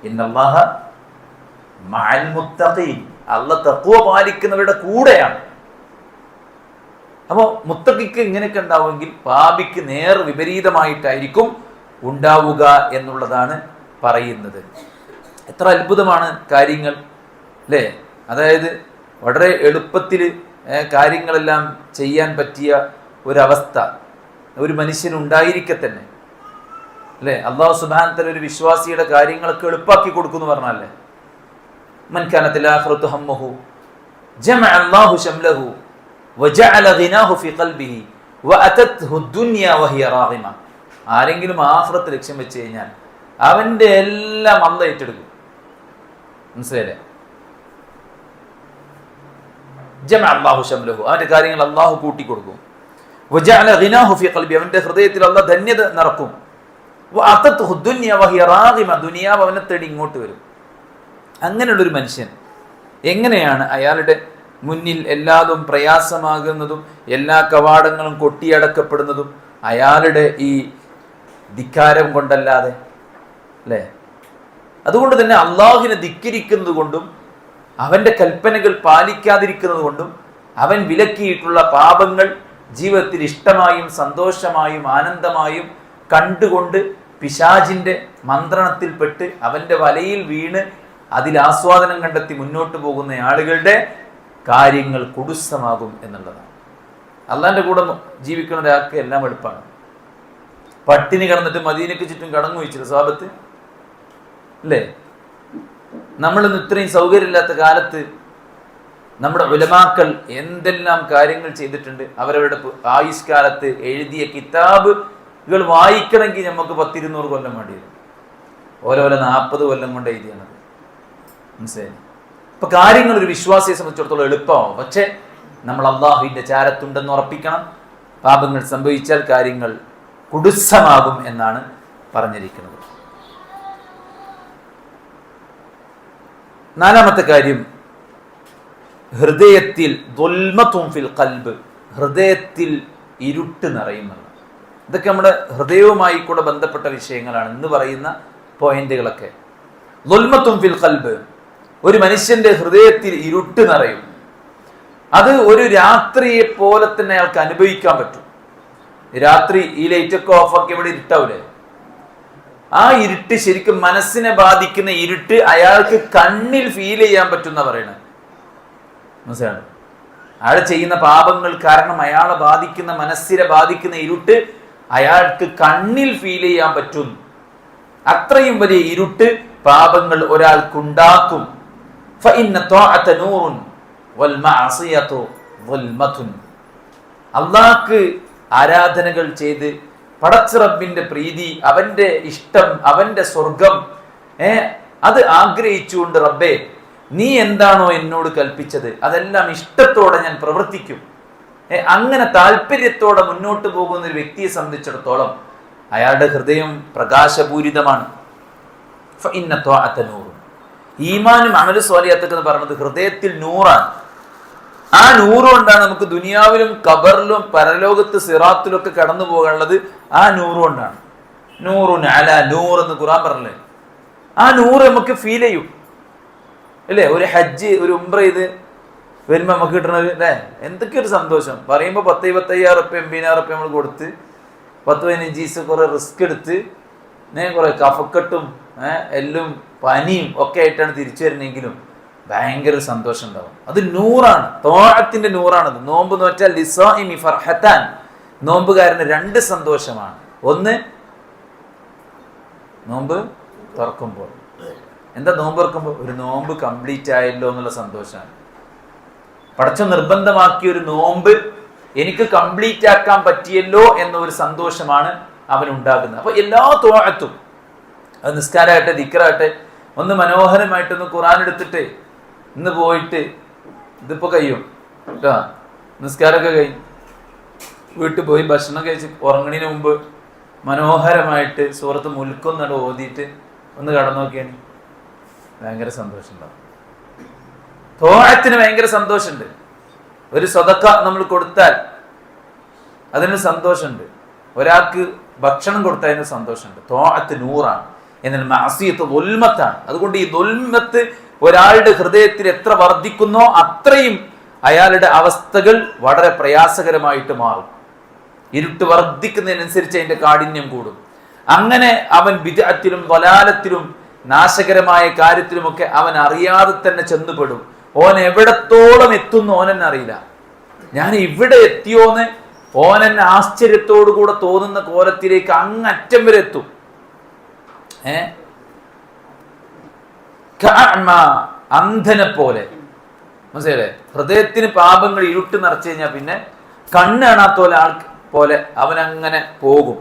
ഇന്നല്ലാഹ മഅൽ മുത്തഖീൻ. അല്ലാഹ് തഖ്വ പാലിക്കുന്നവരുടെ കൂടെയാണ്. അപ്പോൾ മുത്തഖിക്ക് ഇങ്ങനെയൊക്കെ ഉണ്ടാവുമെങ്കിൽ പാപിക്ക് നേർ വിപരീതമായിട്ടായിരിക്കും ഉണ്ടാവുക എന്നുള്ളതാണ് പറയുന്നത്. എത്ര അത്ഭുതമാണ് കാര്യങ്ങൾ അല്ലേ? അതായത് വളരെ എളുപ്പത്തിൽ കാര്യങ്ങളെല്ലാം ചെയ്യാൻ പറ്റിയ ഒരവസ്ഥ ഒരു മനുഷ്യനുണ്ടായിരിക്കെ തന്നെ അല്ലേ? അല്ലാഹു സുബ്ഹാനഹു വതആല ഒരു വിശ്വാസിയുടെ കാര്യങ്ങളൊക്കെ എളുപ്പാക്കി കൊടുക്കുന്നു പറഞ്ഞല്ലേ? മൻ കാനത്തിൽ ആഖിറതു ഹമ്മഹു ജമഅ അല്ലാഹു ശംലഹു വജഅല ഗിനാഹു ഫീ ഖൽബിഹി വഅതത്ഹു ദുനിയ വഹിയ റാഗിമ. ആരെങ്കിലും ആഖിറത്ത് ലക്ഷ്യം വെച്ച് കഴിഞ്ഞാൽ അവന്റെ എല്ലാം അല്ലാഹ് ഏറ്റെടുക്കും. മനസ്സിലായില്ലേ? ജമഅ അല്ലാഹു ശംലഹു, അവന്റെ കാര്യങ്ങൾ അല്ലാഹു കൂട്ടിക്കൊടുക്കും. വജഅല ഗിനാഹു ഫീ ഖൽബി, അവന്റെ ഹൃദയത്തിൽ അല്ലാഹ് ധന്യത നിറക്കും. വഅതത്ഹു ദുനിയ വഹിയ റാഗിമ, ദുനിയാവ് അവനെ തേടി ഇങ്ങോട്ട് വരും. അങ്ങനെയുള്ളൊരു മനുഷ്യൻ എങ്ങനെയാണ് അയാളുടെ മുന്നിൽ എല്ലാതും പ്രയാസമാകുന്നതും എല്ലാ കവാടങ്ങളും കൊട്ടിയടക്കപ്പെടുന്നതും അയാളുടെ ഈ ധിക്കാരം കൊണ്ടല്ലാതെ അല്ലേ? അതുകൊണ്ട് തന്നെ അള്ളാഹുവിനെ ധിക്കരിക്കുന്നത് കൊണ്ടും അവന്റെ കൽപ്പനകൾ പാലിക്കാതിരിക്കുന്നത് കൊണ്ടും അവൻ വിലക്കിയിട്ടുള്ള പാപങ്ങൾ ജീവിതത്തിൽ ഇഷ്ടമായും സന്തോഷമായും ആനന്ദമായും കണ്ടുകൊണ്ട് പിശാചിന്റെ മന്ത്രണത്തിൽപ്പെട്ട് അവന്റെ വലയിൽ വീണ് അതിൽ ആസ്വാദനം കണ്ടെത്തി മുന്നോട്ട് പോകുന്ന ആളുകളുടെ കാര്യങ്ങൾ കുടുസമാകും എന്നുള്ളതാണ്. അള്ളാന്റെ കൂടെ ജീവിക്കുന്ന ഒരാൾക്ക് എല്ലാം എളുപ്പമാണ്. പട്ടിണി കിടന്നിട്ട് മദീനയ്ക്ക് ചുറ്റും കടന്നു വെച്ചില്ല സ്വഹാബത്ത് അല്ലേ? നമ്മളിന്ന് ഇത്രയും സൗകര്യമില്ലാത്ത കാലത്ത് നമ്മുടെ ഉലമാക്കൾ എന്തെല്ലാം കാര്യങ്ങൾ ചെയ്തിട്ടുണ്ട്. അവരവരുടെ ആയുഷ്കാലത്ത് എഴുതിയ കിതാബുകൾ വായിക്കണമെങ്കിൽ നമുക്ക് 10-200 കൊല്ലം വേണ്ടി വരും. ഓരോരോ 40 കൊല്ലം കൊണ്ട് എഴുതിയാണത്. മനസ്സിലായി? ഇപ്പൊ കാര്യങ്ങൾ ഒരു വിശ്വാസിയെ സംബന്ധിച്ചിടത്തോളം എളുപ്പമാവും. പക്ഷെ നമ്മൾ അള്ളാഹുവിന്റെ ചാരത്തുണ്ടെന്ന് ഉറപ്പിക്കണം. പാപങ്ങൾ സംഭവിച്ചാൽ കാര്യങ്ങൾ കുടുസമാകും എന്നാണ് പറഞ്ഞിരിക്കുന്നത്. 4-മത്തെ കാര്യം ഹൃദയത്തിൽ ദുൽമത്തും ഫിൽ ഖൽബ്, ഹൃദയത്തിൽ ഇരുട്ട് നിറയുന്നത്. ഇതൊക്കെ നമ്മുടെ ഹൃദയവുമായി കൂടെ ബന്ധപ്പെട്ട വിഷയങ്ങളാണ് ഇന്ന് പറയുന്ന പോയിന്റുകളൊക്കെ. ദുൽമത്തും ഫിൽ ഖൽബ്, ഒരു മനുഷ്യന്റെ ഹൃദയത്തിൽ ഇരുട്ട് നിറയും. അത് ഒരു രാത്രിയെ പോലെ തന്നെ അയാൾക്ക് അനുഭവിക്കാൻ പറ്റും. രാത്രി ഈ ലൈറ്റൊക്കെ ഓഫാക്കി ഇവിടെ ഇരുട്ടാവൂലേ? ആ ഇരുട്ട് ശരിക്കും മനസ്സിനെ ബാധിക്കുന്ന ഇരുട്ട് അയാൾക്ക് കണ്ണിൽ ഫീൽ ചെയ്യാൻ പറ്റുന്ന പറയണത്. മനസ്സിലാണ്? അയാൾ ചെയ്യുന്ന പാപങ്ങൾ കാരണം അയാളെ ബാധിക്കുന്ന മനസ്സിനെ ബാധിക്കുന്ന ഇരുട്ട് അയാൾക്ക് കണ്ണിൽ ഫീൽ ചെയ്യാൻ പറ്റും. അത്രയും വലിയ ഇരുട്ട് പാപങ്ങൾ ഒരാൾക്കുണ്ടാക്കും. അള്ളാഹ്ക്ക് ആരാധനകൾ ചെയ്ത് പടച്ച റബ്ബിന്റെ പ്രീതി, അവന്റെ ഇഷ്ടം, അവന്റെ സ്വർഗം അത് ആഗ്രഹിച്ചുകൊണ്ട് റബ്ബേ നീ എന്താണോ എന്നോട് കൽപ്പിച്ചത് അതെല്ലാം ഇഷ്ടത്തോടെ ഞാൻ പ്രവർത്തിക്കും, അങ്ങനെ താല്പര്യത്തോടെ മുന്നോട്ട് പോകുന്ന ഒരു വ്യക്തിയെ സംബന്ധിച്ചിടത്തോളം അയാളുടെ ഹൃദയം പ്രകാശപൂരിതമാണ്. ഈമാനും അമലു സ്വാലിഹത്തൊക്കെ എന്ന് പറയുന്നത് ഹൃദയത്തിൽ നൂറാണ്. ആ നൂറ് കൊണ്ടാണ് നമുക്ക് ദുനിയാവിലും ഖബറിലും പരലോകത്ത് സിറാത്തിലും ഒക്കെ കടന്നു പോകാനുള്ളത്. ആ നൂറ് കൊണ്ടാണ്. നൂറുൻ അലാ നൂർ എന്ന് ഖുർആൻ പറഞ്ഞല്ലേ? ആ നൂറ് നമുക്ക് ഫീൽ ചെയ്യും അല്ലേ? ഒരു ഹജ്ജ്, ഒരു ഉംറ ചെയ്ത് വരുമ്പോൾ നമുക്ക് കിട്ടണത് അല്ലേ? എന്തൊക്കെ ഒരു സന്തോഷം. പറയുമ്പോൾ 10-25,000 റുപ്യ 80,000 റുപ്യ നമ്മൾ കൊടുത്ത് 10-15 ദിവസം കുറെ റിസ്ക് എടുത്ത് കുറെ കഫക്കെട്ടും എല്ലും പനിയും ഒക്കെ ആയിട്ടാണ് തിരിച്ചു വരുന്നെങ്കിലും ഭയങ്കര സന്തോഷം ഉണ്ടാവും. അത് നൂറാണ്, തോഅത്തിന്റെ നൂറാണത്. നോമ്പ് നോറ്റാൽ ലിസാഇമി ഫർഹത്താൻ, നോമ്പുകാരന് 2 സന്തോഷമാണ്. ഒന്ന് നോമ്പ് തുറക്കുമ്പോൾ. എന്താ നോമ്പ് തുറക്കുമ്പോൾ? ഒരു നോമ്പ് കംപ്ലീറ്റ് ആയല്ലോ എന്നുള്ള സന്തോഷമാണ്. പടച്ചോൻ നിർബന്ധമാക്കിയ ഒരു നോമ്പ് എനിക്ക് കംപ്ലീറ്റ് ആക്കാൻ പറ്റിയല്ലോ എന്നൊരു സന്തോഷമാണ് അവനുണ്ടാകുന്നത്. അപ്പൊ എല്ലാ ത്വാഅത്തും, അത് നിസ്കാരമാകട്ടെ ദിക്റാകട്ടെ, ഒന്ന് മനോഹരമായിട്ടൊന്ന് ഖുർആൻ എടുത്തിട്ട് ഇന്ന് പോയിട്ട് ഇതിപ്പോ കഴിയും കേട്ടോ, നിസ്കാരമൊക്കെ കഴിഞ്ഞ് വീട്ടിൽ പോയി ഭക്ഷണം കഴിച്ച് ഉറങ്ങണതിന് മുമ്പ് മനോഹരമായിട്ട് സൂറത്ത് മുൽക്കൊന്നട് ഓതിയിട്ട് ഒന്ന് കടന്നു നോക്കിയാണ് ഭയങ്കര സന്തോഷം ഉണ്ടാവും. ത്വാഅത്തിന് ഭയങ്കര സന്തോഷമുണ്ട്. ഒരു സ്വതക്ക നമ്മൾ കൊടുത്താൽ അതിന് സന്തോഷമുണ്ട്. ഒരാൾക്ക് ഭക്ഷണം കൊടുത്താൽ അതിന് സന്തോഷമുണ്ട്. ത്വാഅത്ത് നൂറാണ്, എന്നാൽ മഅസിയത്ത് ദുൽമത്താണ്. അതുകൊണ്ട് ഈ ദുൽമത്ത് ഒരാളുടെ ഹൃദയത്തിൽ എത്ര വർദ്ധിക്കുന്നോ അത്രയും അയാളുടെ അവസ്ഥകൾ വളരെ പ്രയാസകരമായിട്ട് മാറും. ഇരുട്ട് വർദ്ധിക്കുന്നതിനനുസരിച്ച് അതിന്റെ കാഠിന്യം കൂടും. അങ്ങനെ അവൻ ബിദ്അത്തിലും ളലാലത്തിലും നാശകരമായ കാര്യത്തിലുമൊക്കെ അവൻ അറിയാതെ തന്നെ ചെന്നുപെടും. ഓൻ എവിടത്തോളം എത്തുന്നു ഓനെന്നെ അറിയില്ല. ഞാൻ ഇവിടെ എത്തിയോന്ന് ഓനെന്നെ ആശ്ചര്യത്തോടു കൂടെ തോന്നുന്ന കോലത്തിലേക്ക് അങ്ങറ്റം വരെ എത്തും. അന്ധനെ പോലെ, മനസ്സിലെ ഹൃദയത്തിന് പാപങ്ങൾ ഇരുട്ട് നിറച്ചു കഴിഞ്ഞാൽ പിന്നെ കണ്ണ് കാണാത്ത പോലെ അവനങ്ങനെ പോകും.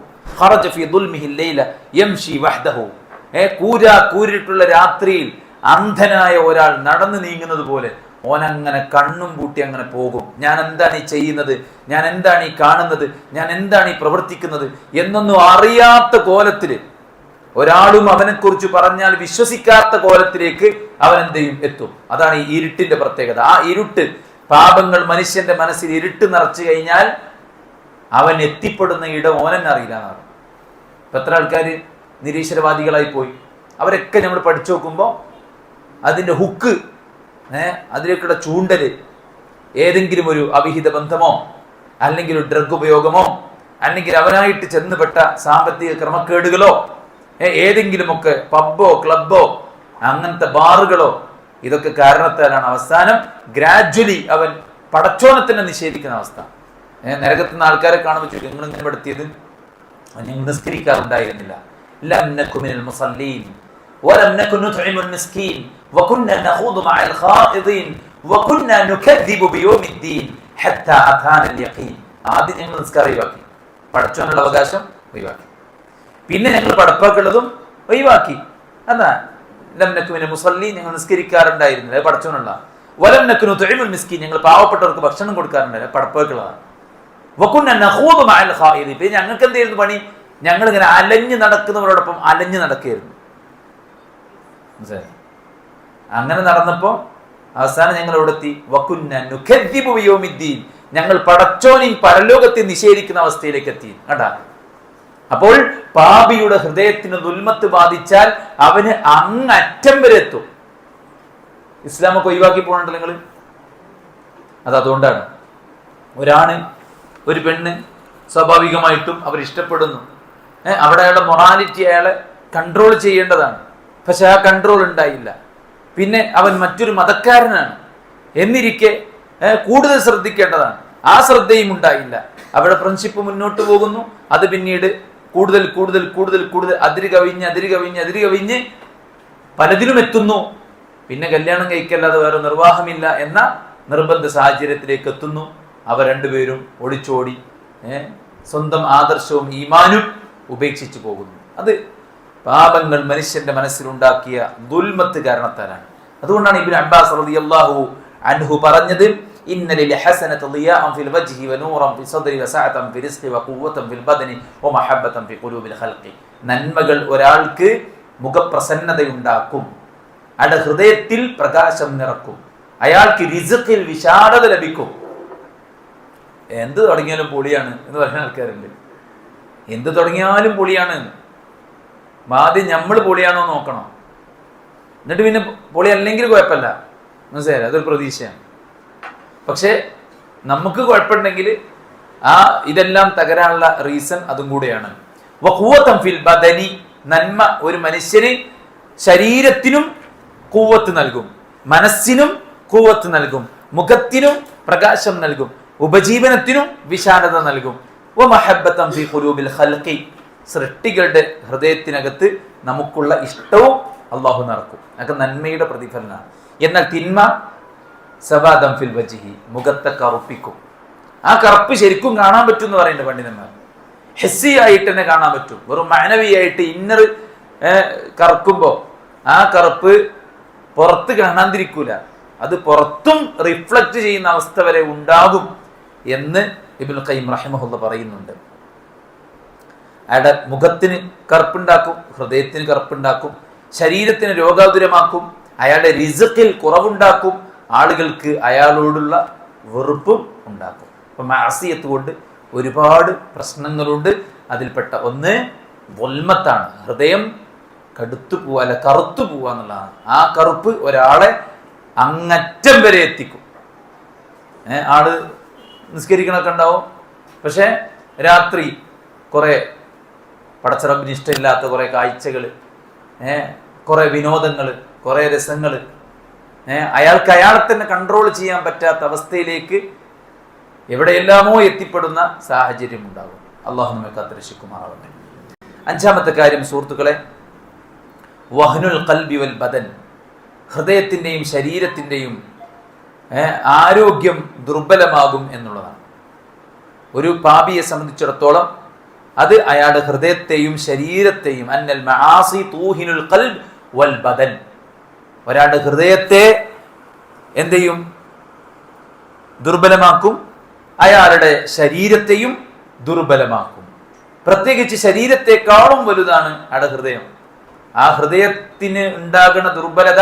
കൂരിട്ടുള്ള രാത്രിയിൽ അന്ധനായ ഒരാൾ നടന്നു നീങ്ങുന്നത് പോലെ ഓനങ്ങനെ കണ്ണും പൂട്ടി അങ്ങനെ പോകും. ഞാൻ എന്താണ് ഈ ചെയ്യുന്നത്, ഞാൻ എന്താണ് ഈ കാണുന്നത്, ഞാൻ എന്താണ് ഈ പ്രവർത്തിക്കുന്നത് എന്നൊന്നും അറിയാത്ത കോലത്തില്, ഒരാളും അവനെക്കുറിച്ച് പറഞ്ഞാൽ വിശ്വസിക്കാത്ത കോലത്തിലേക്ക് അവൻ എന്ത് ചെയ്യും, എത്തും. അതാണ് ഈ ഇരുട്ടിന്റെ പ്രത്യേകത. ആ ഇരുട്ട്, പാപങ്ങൾ മനുഷ്യന്റെ മനസ്സിൽ ഇരുട്ട് നിറച്ചു കഴിഞ്ഞാൽ അവൻ എത്തിപ്പെടുന്ന ഇടം ഓനെന്നെ അറിയില്ല എന്നാണ്. ഇപ്പൊ എത്ര ആൾക്കാർ നിരീശ്വരവാദികളായി പോയി. അവരൊക്കെ നമ്മൾ പഠിച്ചു നോക്കുമ്പോൾ അതിന്റെ ഹുക്ക്, അതിലേക്കുള്ള ചൂണ്ടല് ഏതെങ്കിലും ഒരു അവിഹിത ബന്ധമോ അല്ലെങ്കിൽ ഒരു ഡ്രഗ് ഉപയോഗമോ അല്ലെങ്കിൽ അവനായിട്ട് ചെന്നുപെട്ട സാമ്പത്തിക ക്രമക്കേടുകളോ ഏതെങ്കിലുമൊക്കെ പബ്ബോ ക്ലബ്ബോ അങ്ങനത്തെ ബാറുകളോ ഇതൊക്കെ കാരണത്താലാണ് അവസാനം ഗ്രാജ്വലി അവൻ പടച്ചോനെ തന്നെ നിഷേധിക്കുന്ന അവസ്ഥ. നരകത്തുന്ന ആൾക്കാരെ കാണുമ്പോൾ ചോദിക്കും, നിങ്ങൾ ഇങ്ങനെ പെടുത്തിയത് ഞങ്ങൾ നിസ്കരിക്കാറുണ്ടായിരുന്നില്ല. ലം നകു മിനൽ മുസല്ലീൻ വലം നകു നുത്ഇമുൽ മിസ്കീൻ വകുന്ന നഖൂദു മഅൽ ഖാഇദീൻ വകുന്ന നുകദ്ദിബു ബിയൗമിദ്ദീൻ ഹത്താ അതാനൽ യഖീൻ. ആദ്യം ഞങ്ങൾ നിസ്കാരം ഒഴിവാക്കി, പടച്ചോനുള്ള അവകാശം ഒഴിവാക്കി. പിന്നെ ഞങ്ങൾ പടപ്പാക്കുള്ളതും ഒഴിവാക്കി. അതാ ലം നകു മിനൽ മുസല്ലീൻ, ഞങ്ങൾ നിസ്കരിക്കാറുണ്ടായിരുന്നില്ല, പടച്ചോനുള്ള. വലം നകു നുത്ഇമുൽ മിസ്കീൻ, ഞങ്ങൾ പാവപ്പെട്ടവർക്ക് ഭക്ഷണം കൊടുക്കാറുണ്ടായില്ല, പടപ്പാക്കുള്ളതാണ്. വകുന്ന നഖൂദു മഅൽ ഖാഇദീൻ, പിന്നെ ഞങ്ങൾക്ക് എന്തായിരുന്നു പണി, ഞങ്ങൾ ഇങ്ങനെ അലഞ്ഞു നടക്കുന്നവരോടൊപ്പം അലഞ്ഞു നടക്കുകയായിരുന്നു. അങ്ങനെ നടന്നപ്പോ അവസാനം ഞങ്ങൾ എവിടെ എത്തി, വകുന്ന നുകദ്ദിബു ബിയൗമിദ്ദീൻ, ഞങ്ങൾ പടച്ചോനെയും പരലോകത്തെ നിഷേധിക്കുന്ന അവസ്ഥയിലേക്ക് എത്തി. കണ്ടാ, അപ്പോൾ പാപിയുടെ ഹൃദയത്തിന് ദുൽമത്ത് ബാധിച്ചാൽ അവന് അങ്ങറ്റം വരെ എത്തും. ഇസ്ലാമൊക്കെ ഒഴിവാക്കി പോകണ്ടല്ലോ നിങ്ങൾ. അതുകൊണ്ടാണ് ഒരാണ് ഒരു പെണ്ണ് സ്വാഭാവികമായിട്ടും അവർ ഇഷ്ടപ്പെടുന്നു, അവിടെ അയാളുടെ മൊറാലിറ്റി അയാളെ കൺട്രോൾ ചെയ്യേണ്ടതാണ്. പക്ഷെ ആ കൺട്രോൾ ഉണ്ടായില്ല. പിന്നെ അവൻ മറ്റൊരു മതക്കാരനാണ് എന്നിരിക്കെ കൂടുതൽ ശ്രദ്ധിക്കേണ്ടതാണ്, ആ ശ്രദ്ധയും ഉണ്ടായില്ല. അവിടെ ഫ്രണ്ട്ഷിപ്പ് മുന്നോട്ട് പോകുന്നു, അത് പിന്നീട് കൂടുതൽ കൂടുതൽ കൂടുതൽ കൂടുതൽ അതിര് കവിഞ്ഞ് പലതിലും എത്തുന്നു. പിന്നെ കല്യാണം കഴിക്കല്ലാതെ വേറെ നിർവാഹമില്ല എന്ന നിർബന്ധ സാഹചര്യത്തിലേക്ക് എത്തുന്നു. അവർ രണ്ടുപേരും ഒളിച്ചോടി സ്വന്തം ആദർശവും ഈമാനും ഉപേക്ഷിച്ചു പോകുന്നു. അത് പാപങ്ങൾ മനുഷ്യന്റെ മനസ്സിലുണ്ടാക്കിയ ദുൽമത്ത് കാരണത്താലാണ്. അതുകൊണ്ടാണ് ഇബ്നു അബ്ബാസ് റളിയല്ലാഹു അൻഹു പറഞ്ഞത്, ഇന്നലിൽ ഹസനത ളിയാഅൻ ഫിൽ വജ്ഹി വനൂറൻ ഫി സദ്രി വസഅതൻ ഫി റിസ്ഖി വഖുവതൻ ഫിൽ ബദനി വമഹബ്ബതൻ ഫി ഖുലൂബിൽ ഖൽഖി. നന്മകൾ ഒരാൾക്ക് മുഖപ്രസന്നതയുണ്ടാക്കും, അയാളുടെ ഹൃദയത്തിൽ പ്രകാശം നിറക്കും, അയാൾക്ക് റിസ്ഖിൽ വിശാലത ലഭിക്കും. എന്ത് തുടങ്ങിയാലും പൊളിയാണ് എന്ന് പറയുന്ന ആൾക്കാരുണ്ട്. എന്ത് തുടങ്ങിയാലും പൊളിയാണ്. ആദ്യം നമ്മൾ പൊളിയാണോ നോക്കണം, എന്നിട്ട് പിന്നെ പൊളി അല്ലെങ്കിൽ കുഴപ്പമില്ല, മനസ്സിലായി, അതൊരു പ്രതീക്ഷയാണ്. പക്ഷെ നമുക്ക് കുഴപ്പമുണ്ടെങ്കിൽ ആ ഇതെല്ലാം തകരാനുള്ള റീസൺ അതും കൂടെയാണ്. വഖുവതൻ ഫിൽ ബദനി, നന്മ ഒരു മനുഷ്യന് ശരീരത്തിനും ഖുവത്ത് നൽകും, മനസ്സിനും ഖുവത്ത് നൽകും, മുഖത്തിനും പ്രകാശം നൽകും, ഉപജീവനത്തിനും വിശാലത നൽകും. വമഹബ്ബതൻ ഫി ഖുലൂബിൽ ഖൽഖി, സൃഷ്ടികളുടെ ഹൃദയത്തിനകത്ത് നമുക്കുള്ള ഇഷ്ടവും അള്ളാഹു നിറക്കും. അതൊക്കെ നന്മയുടെ പ്രതിഫലനമാണ്. എന്നാൽ തിന്മ സവാദം ഫിൽ വജ്ഹി, മുഖത്തെ കറുപ്പിക്കും. ആ കറുപ്പ് ശരിക്കും കാണാൻ പറ്റും എന്ന് പറയുന്നുണ്ട് പണ്ഡിതന്മാർ. ഹെസ്സി ആയിട്ട് തന്നെ കാണാൻ പറ്റും. വെറും മാനവിയായിട്ട് ഇന്നർ കറക്കുമ്പോൾ ആ കറുപ്പ് പുറത്ത് കാണാതിരിക്കൂല, അത് പുറത്തും റിഫ്ലക്റ്റ് ചെയ്യുന്ന അവസ്ഥ വരെ ഉണ്ടാകും എന്ന് ഇബ്നുൽ ഖയ്യിം റഹിമഹുല്ലാഹ് പറയുന്നുണ്ട്. അയാളുടെ മുഖത്തിന് കറുപ്പുണ്ടാക്കും, ഹൃദയത്തിന് കറുപ്പുണ്ടാക്കും, ശരീരത്തിന് രോഗാതുരമാക്കും, അയാളുടെ റിസ്ഖിൽ കുറവുണ്ടാക്കും, ആളുകൾക്ക് അയാളോടുള്ള വെറുപ്പും ഉണ്ടാക്കും. അപ്പൊ മഅസിയത്ത് കൊണ്ട് ഒരുപാട് പ്രശ്നങ്ങളുണ്ട്. അതിൽപ്പെട്ട ഒന്ന് വൽമത്താണ്, ഹൃദയം കടുത്തു പോവുക, അല്ല കറുത്തു പോവുക എന്നുള്ളതാണ്. ആ കറുപ്പ് ഒരാളെ അങ്ങറ്റം വരെ എത്തിക്കും. ആള് നിസ്കരിക്കണൊക്കെ ഉണ്ടാവും, പക്ഷെ രാത്രി കുറെ പടച്ചറബിന് ഇഷ്ടമില്ലാത്ത കുറെ കാഴ്ചകൾ, കുറെ വിനോദങ്ങൾ, കുറെ രസങ്ങൾ, അയാൾക്ക് അയാളെ തന്നെ കൺട്രോൾ ചെയ്യാൻ പറ്റാത്ത അവസ്ഥയിലേക്ക് എവിടെയെല്ലാമോ എത്തിപ്പെടുന്ന സാഹചര്യം ഉണ്ടാകും. അള്ളാഹു നമ്മെ കാത്തുരക്ഷിക്കുമാറാവട്ടെ. അഞ്ചാമത്തെ കാര്യം സുഹൃത്തുക്കളെ, വഹ്നുൽ ഖൽബി വൽ ബദൻ, ഹൃദയത്തിൻ്റെയും ശരീരത്തിൻ്റെയും ആരോഗ്യം ദുർബലമാകും എന്നുള്ളതാണ്. ഒരു പാപിയെ സംബന്ധിച്ചിടത്തോളം അത് അയാളുടെ ഹൃദയത്തെയും ശരീരത്തെയും, അന്നൽ മആസി തൂഹിനുൽ ഖൽബ് വൽ ബദൻ, ഒരാളുടെ ഹൃദയത്തെ എന്ത് ചെയ്യും? ദുർബലമാക്കും, അയാളുടെ ശരീരത്തെയും ദുർബലമാക്കും. പ്രത്യേകിച്ച് ശരീരത്തെക്കാളും വലുതാണ് അയാളുടെ ഹൃദയം. ആ ഹൃദയത്തിന് ഉണ്ടാകുന്ന ദുർബലത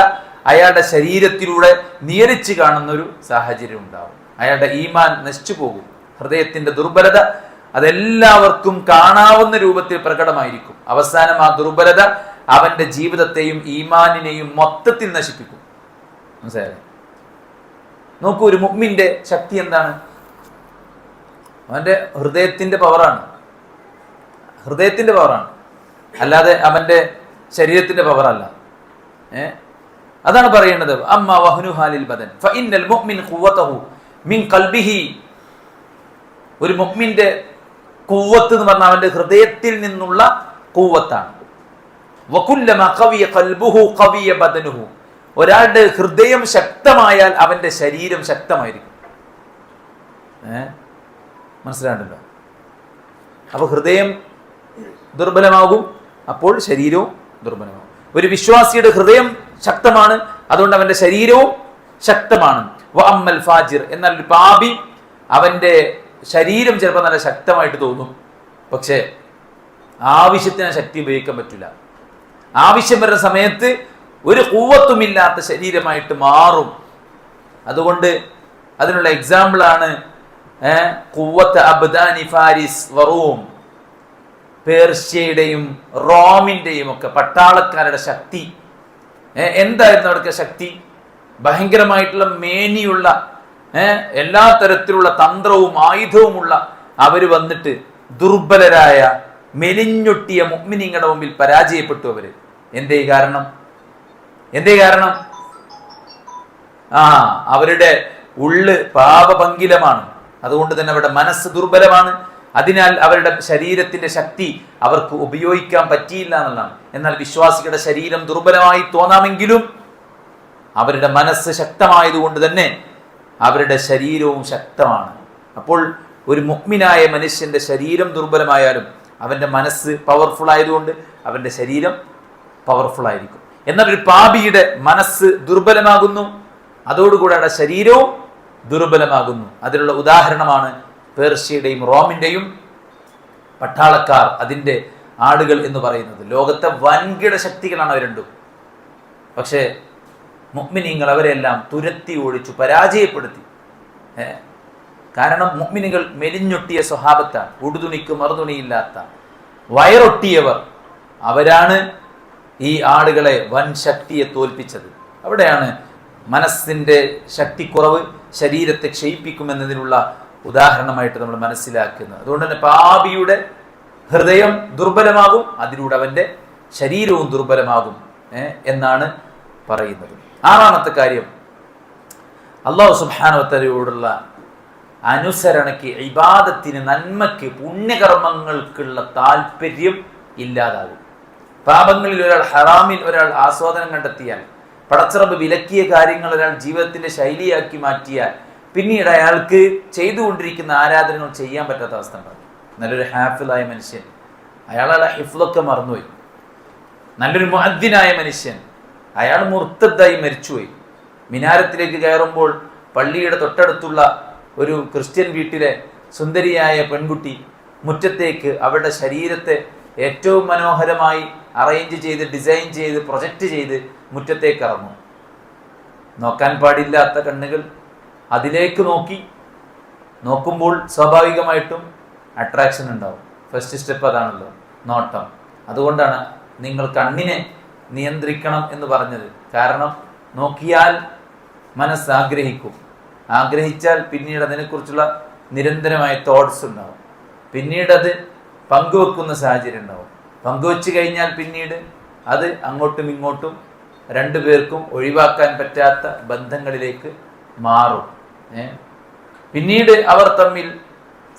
അയാളുടെ ശരീരത്തിലൂടെ നിയരിച്ച് കാണുന്ന ഒരു സാഹചര്യം ഉണ്ടാവും. അയാളുടെ ഈമാൻ നശിച്ചു പോകും. ഹൃദയത്തിന്റെ ദുർബലത അതെല്ലാവർക്കും കാണാവുന്ന രൂപത്തിൽ പ്രകടമായിരിക്കും. അവസാനം ആ ദുർബലത അവന്റെ ജീവിതത്തെയും ഈമാനിനെയും മൊത്തത്തിൽ നശിപ്പിക്കും. മനസ്സിലായോ? നോക്കൂ, ഒരു മുഅ്മിന്റെ ശക്തി എന്താണ്? അവന്റെ ഹൃദയത്തിന്റെ പവറാണ്. ഹൃദയത്തിന്റെ പവറാണ്, അല്ലാതെ അവന്റെ ശരീരത്തിന്റെ പവറല്ല. അതാണ് പറയുന്നത്. അമ്മ വഹ്നു ഹാലിൽ ബദൻ ഫഇന്നൽ മുഅ്മിൻ ഖുവതഹു മിൻ ഖൽബിഹി. ഒരു മുഅ്മിന്റെ ഖുവത്ത് എന്ന് പറഞ്ഞാൽ അവന്റെ ഹൃദയത്തിൽ നിന്നുള്ള ഖുവത്താണ്. വകുല്ലമാ ഖവിയ ഖൽബുഹു ഖവിയ ബദനുഹു. ഒരാളുടെ ഹൃദയം ശക്തമായാൽ അവന്റെ ശരീരം ശക്തമായിരിക്കും. മനസ്സിലാണ്ടല്ലോ? അപ്പൊ ഹൃദയം ദുർബലമാകും, അപ്പോൾ ശരീരവും ദുർബലമാകും. ഒരു വിശ്വാസിയുടെ ഹൃദയം ശക്തമാണ്, അതുകൊണ്ട് അവന്റെ ശരീരവും ശക്തമാണ്. വഅമ്മൽ ഫാജിർ, എന്നാൽ ഒരു പാപി അവന്റെ ശരീരം ചിലപ്പോൾ നല്ല ശക്തമായിട്ട് തോന്നും, പക്ഷേ ആവശ്യത്തിന് ശക്തി ഉപയോഗിക്കാൻ പറ്റില്ല. ആവശ്യം വരുന്ന സമയത്ത് ഒരു ഖുവ്വത്തുമില്ലാത്ത ശരീരമായിട്ട് മാറും. അതുകൊണ്ട് അതിനുള്ള എക്സാമ്പിളാണ് ഖുവ്വത്ത് അബ്ദാനി ഫാരിസ് വറൂം. പേർഷ്യയുടെയും റോമിന്റെയും ഒക്കെ പട്ടാളക്കാരുടെ ശക്തി എന്തായിരുന്നു? അവിടുത്തെ ശക്തി ഭയങ്കരമായിട്ടുള്ള മേനിയുള്ള, എല്ലാ തരത്തിലുള്ള തന്ത്രവും ആയുധവുമുള്ള അവര് വന്നിട്ട് ദുർബലരായ മെലിഞ്ഞൊട്ടിയ മുഅ്മിനീങ്ങളുടെ മുമ്പിൽ പരാജയപ്പെട്ടു. അവര് എന്തേ കാരണം? അവരുടെ ഉള്ള് പാപഭംഗിലമാണ്. അതുകൊണ്ട് തന്നെ അവരുടെ മനസ്സ് ദുർബലമാണ്. അതിനാൽ അവരുടെ ശരീരത്തിന്റെ ശക്തി അവർക്ക് ഉപയോഗിക്കാൻ പറ്റിയില്ല എന്നുള്ളതാണ്. എന്നാൽ വിശ്വാസികളുടെ ശരീരം ദുർബലമായി തോന്നാമെങ്കിലും അവരുടെ മനസ്സ് ശക്തമായതുകൊണ്ട് തന്നെ അവരുടെ ശരീരവും ശക്തമാണ്. അപ്പോൾ ഒരു മുഅ്മിനായ മനുഷ്യന്റെ ശരീരം ദുർബലമായാലും അവന്റെ മനസ്സ് പവർഫുൾ ആയതുകൊണ്ട് അവന്റെ ശരീരം പവർഫുൾ ആയിരിക്കും. എന്നാൽ ഒരു പാപിയുടെ മനസ്സ് ദുർബലമാകുന്നു, അതോടുകൂടെ അവരുടെ ശരീരവും ദുർബലമാകുന്നു. അതിനുള്ള ഉദാഹരണമാണ് പേർഷ്യയുടെയും റോമിന്റെയും പട്ടാളക്കാർ, അതിൻ്റെ ആളുകൾ എന്ന് പറയുന്നത്. ലോകത്തെ വൻകിട ശക്തികളാണ് അവർ രണ്ടും. പക്ഷേ മുഅ്മിനീങ്ങൾ അവരെല്ലാം തുരത്തി ഓടിച്ചു, പരാജയപ്പെടുത്തി. കാരണം മുഅ്മിനീങ്ങൾ മെലിഞ്ഞൊട്ടിയ സ്വഭാവത്താണ്, ഉടുതുണിക്ക് മറുതുണിയില്ലാത്ത വയറൊട്ടിയവർ. അവരാണ് ഈ ആളുകളെ വൻ ശക്തിയെ തോൽപ്പിച്ചത്. അവിടെയാണ് മനസ്സിന്റെ ശക്തിക്കുറവ് ശരീരത്തെ ക്ഷയിപ്പിക്കുമെന്നതിനുള്ള ഉദാഹരണമായിട്ട് നമ്മൾ മനസ്സിലാക്കുന്നത്. അതുകൊണ്ട് തന്നെ പാപിയുടെ ഹൃദയം ദുർബലമാകും, അതിലൂടെ അവന്റെ ശരീരവും ദുർബലമാകും എന്നാണ് പറയുന്നത്. ആറാമത്തെ കാര്യം, അല്ലാഹു സുബ്ഹാനഹു വ തആലയോടുള്ള അനുസരണയ്ക്ക്, ഇബാദത്തിന്, നന്മയ്ക്ക്, പുണ്യകർമ്മങ്ങൾക്കുള്ള താല്പര്യം ഇല്ലാതാകും. പാപങ്ങളിൽ ഒരാൾ, ഹറാമിൽ ഒരാൾ ആസ്വാദനം കണ്ടെത്തിയാൽ, പടച്ചിറപ്പ് വിലക്കിയ കാര്യങ്ങൾ ഒരാൾ ജീവിതത്തിന്റെ ശൈലിയാക്കി മാറ്റിയാൽ, പിന്നീട് അയാൾക്ക് ചെയ്തുകൊണ്ടിരിക്കുന്ന ആരാധനകൾ ചെയ്യാൻ പറ്റാത്ത അവസ്ഥ ഉണ്ടാകും. നല്ലൊരു ഹാഫിളായ മനുഷ്യൻ, അയാളെ ഹിഫ്ലൊക്കെ മറന്നുപോയി. നല്ലൊരു മുഅദ്ദിനായ മനുഷ്യൻ, അയാൾ മുർത്തദ്ദായി മരിച്ചുപോയി. മിനാരത്തിലേക്ക് കയറുമ്പോൾ പള്ളിയുടെ തൊട്ടടുത്തുള്ള ഒരു ക്രിസ്ത്യൻ വീട്ടിലെ സുന്ദരിയായ പെൺകുട്ടി മുറ്റത്തേക്ക് അവരുടെ ശരീരത്തെ ഏറ്റവും മനോഹരമായി അറേഞ്ച് ചെയ്ത്, ഡിസൈൻ ചെയ്ത്, പ്രൊജക്റ്റ് ചെയ്ത് മുറ്റത്തേക്ക് ഇറങ്ങും. നോക്കാൻ പാടില്ലാത്ത കണ്ണുകൾ അതിലേക്ക് നോക്കുമ്പോൾ സ്വാഭാവികമായിട്ടും അട്രാക്ഷൻ ഉണ്ടാവും. ഫസ്റ്റ് സ്റ്റെപ്പ് അതാണല്ലോ, നോട്ടം. അതുകൊണ്ടാണ് നിങ്ങൾ കണ്ണിനെ നിയന്ത്രിക്കണം എന്ന് പറഞ്ഞത്. കാരണം നോക്കിയാൽ മനസ്സ് ആഗ്രഹിക്കും, ആഗ്രഹിച്ചാൽ പിന്നീട് അതിനെക്കുറിച്ചുള്ള നിരന്തരമായ തോട്ട്സ് ഉണ്ടാവും, പിന്നീട് അത് പങ്കുവെക്കുന്ന സാഹചര്യം ഉണ്ടാവും. പങ്കുവെച്ച് കഴിഞ്ഞാൽ പിന്നീട് അത് അങ്ങോട്ടും ഇങ്ങോട്ടും രണ്ടുപേർക്കും ഒഴിവാക്കാൻ പറ്റാത്ത ബന്ധങ്ങളിലേക്ക് മാറും. പിന്നീട് അവർ തമ്മിൽ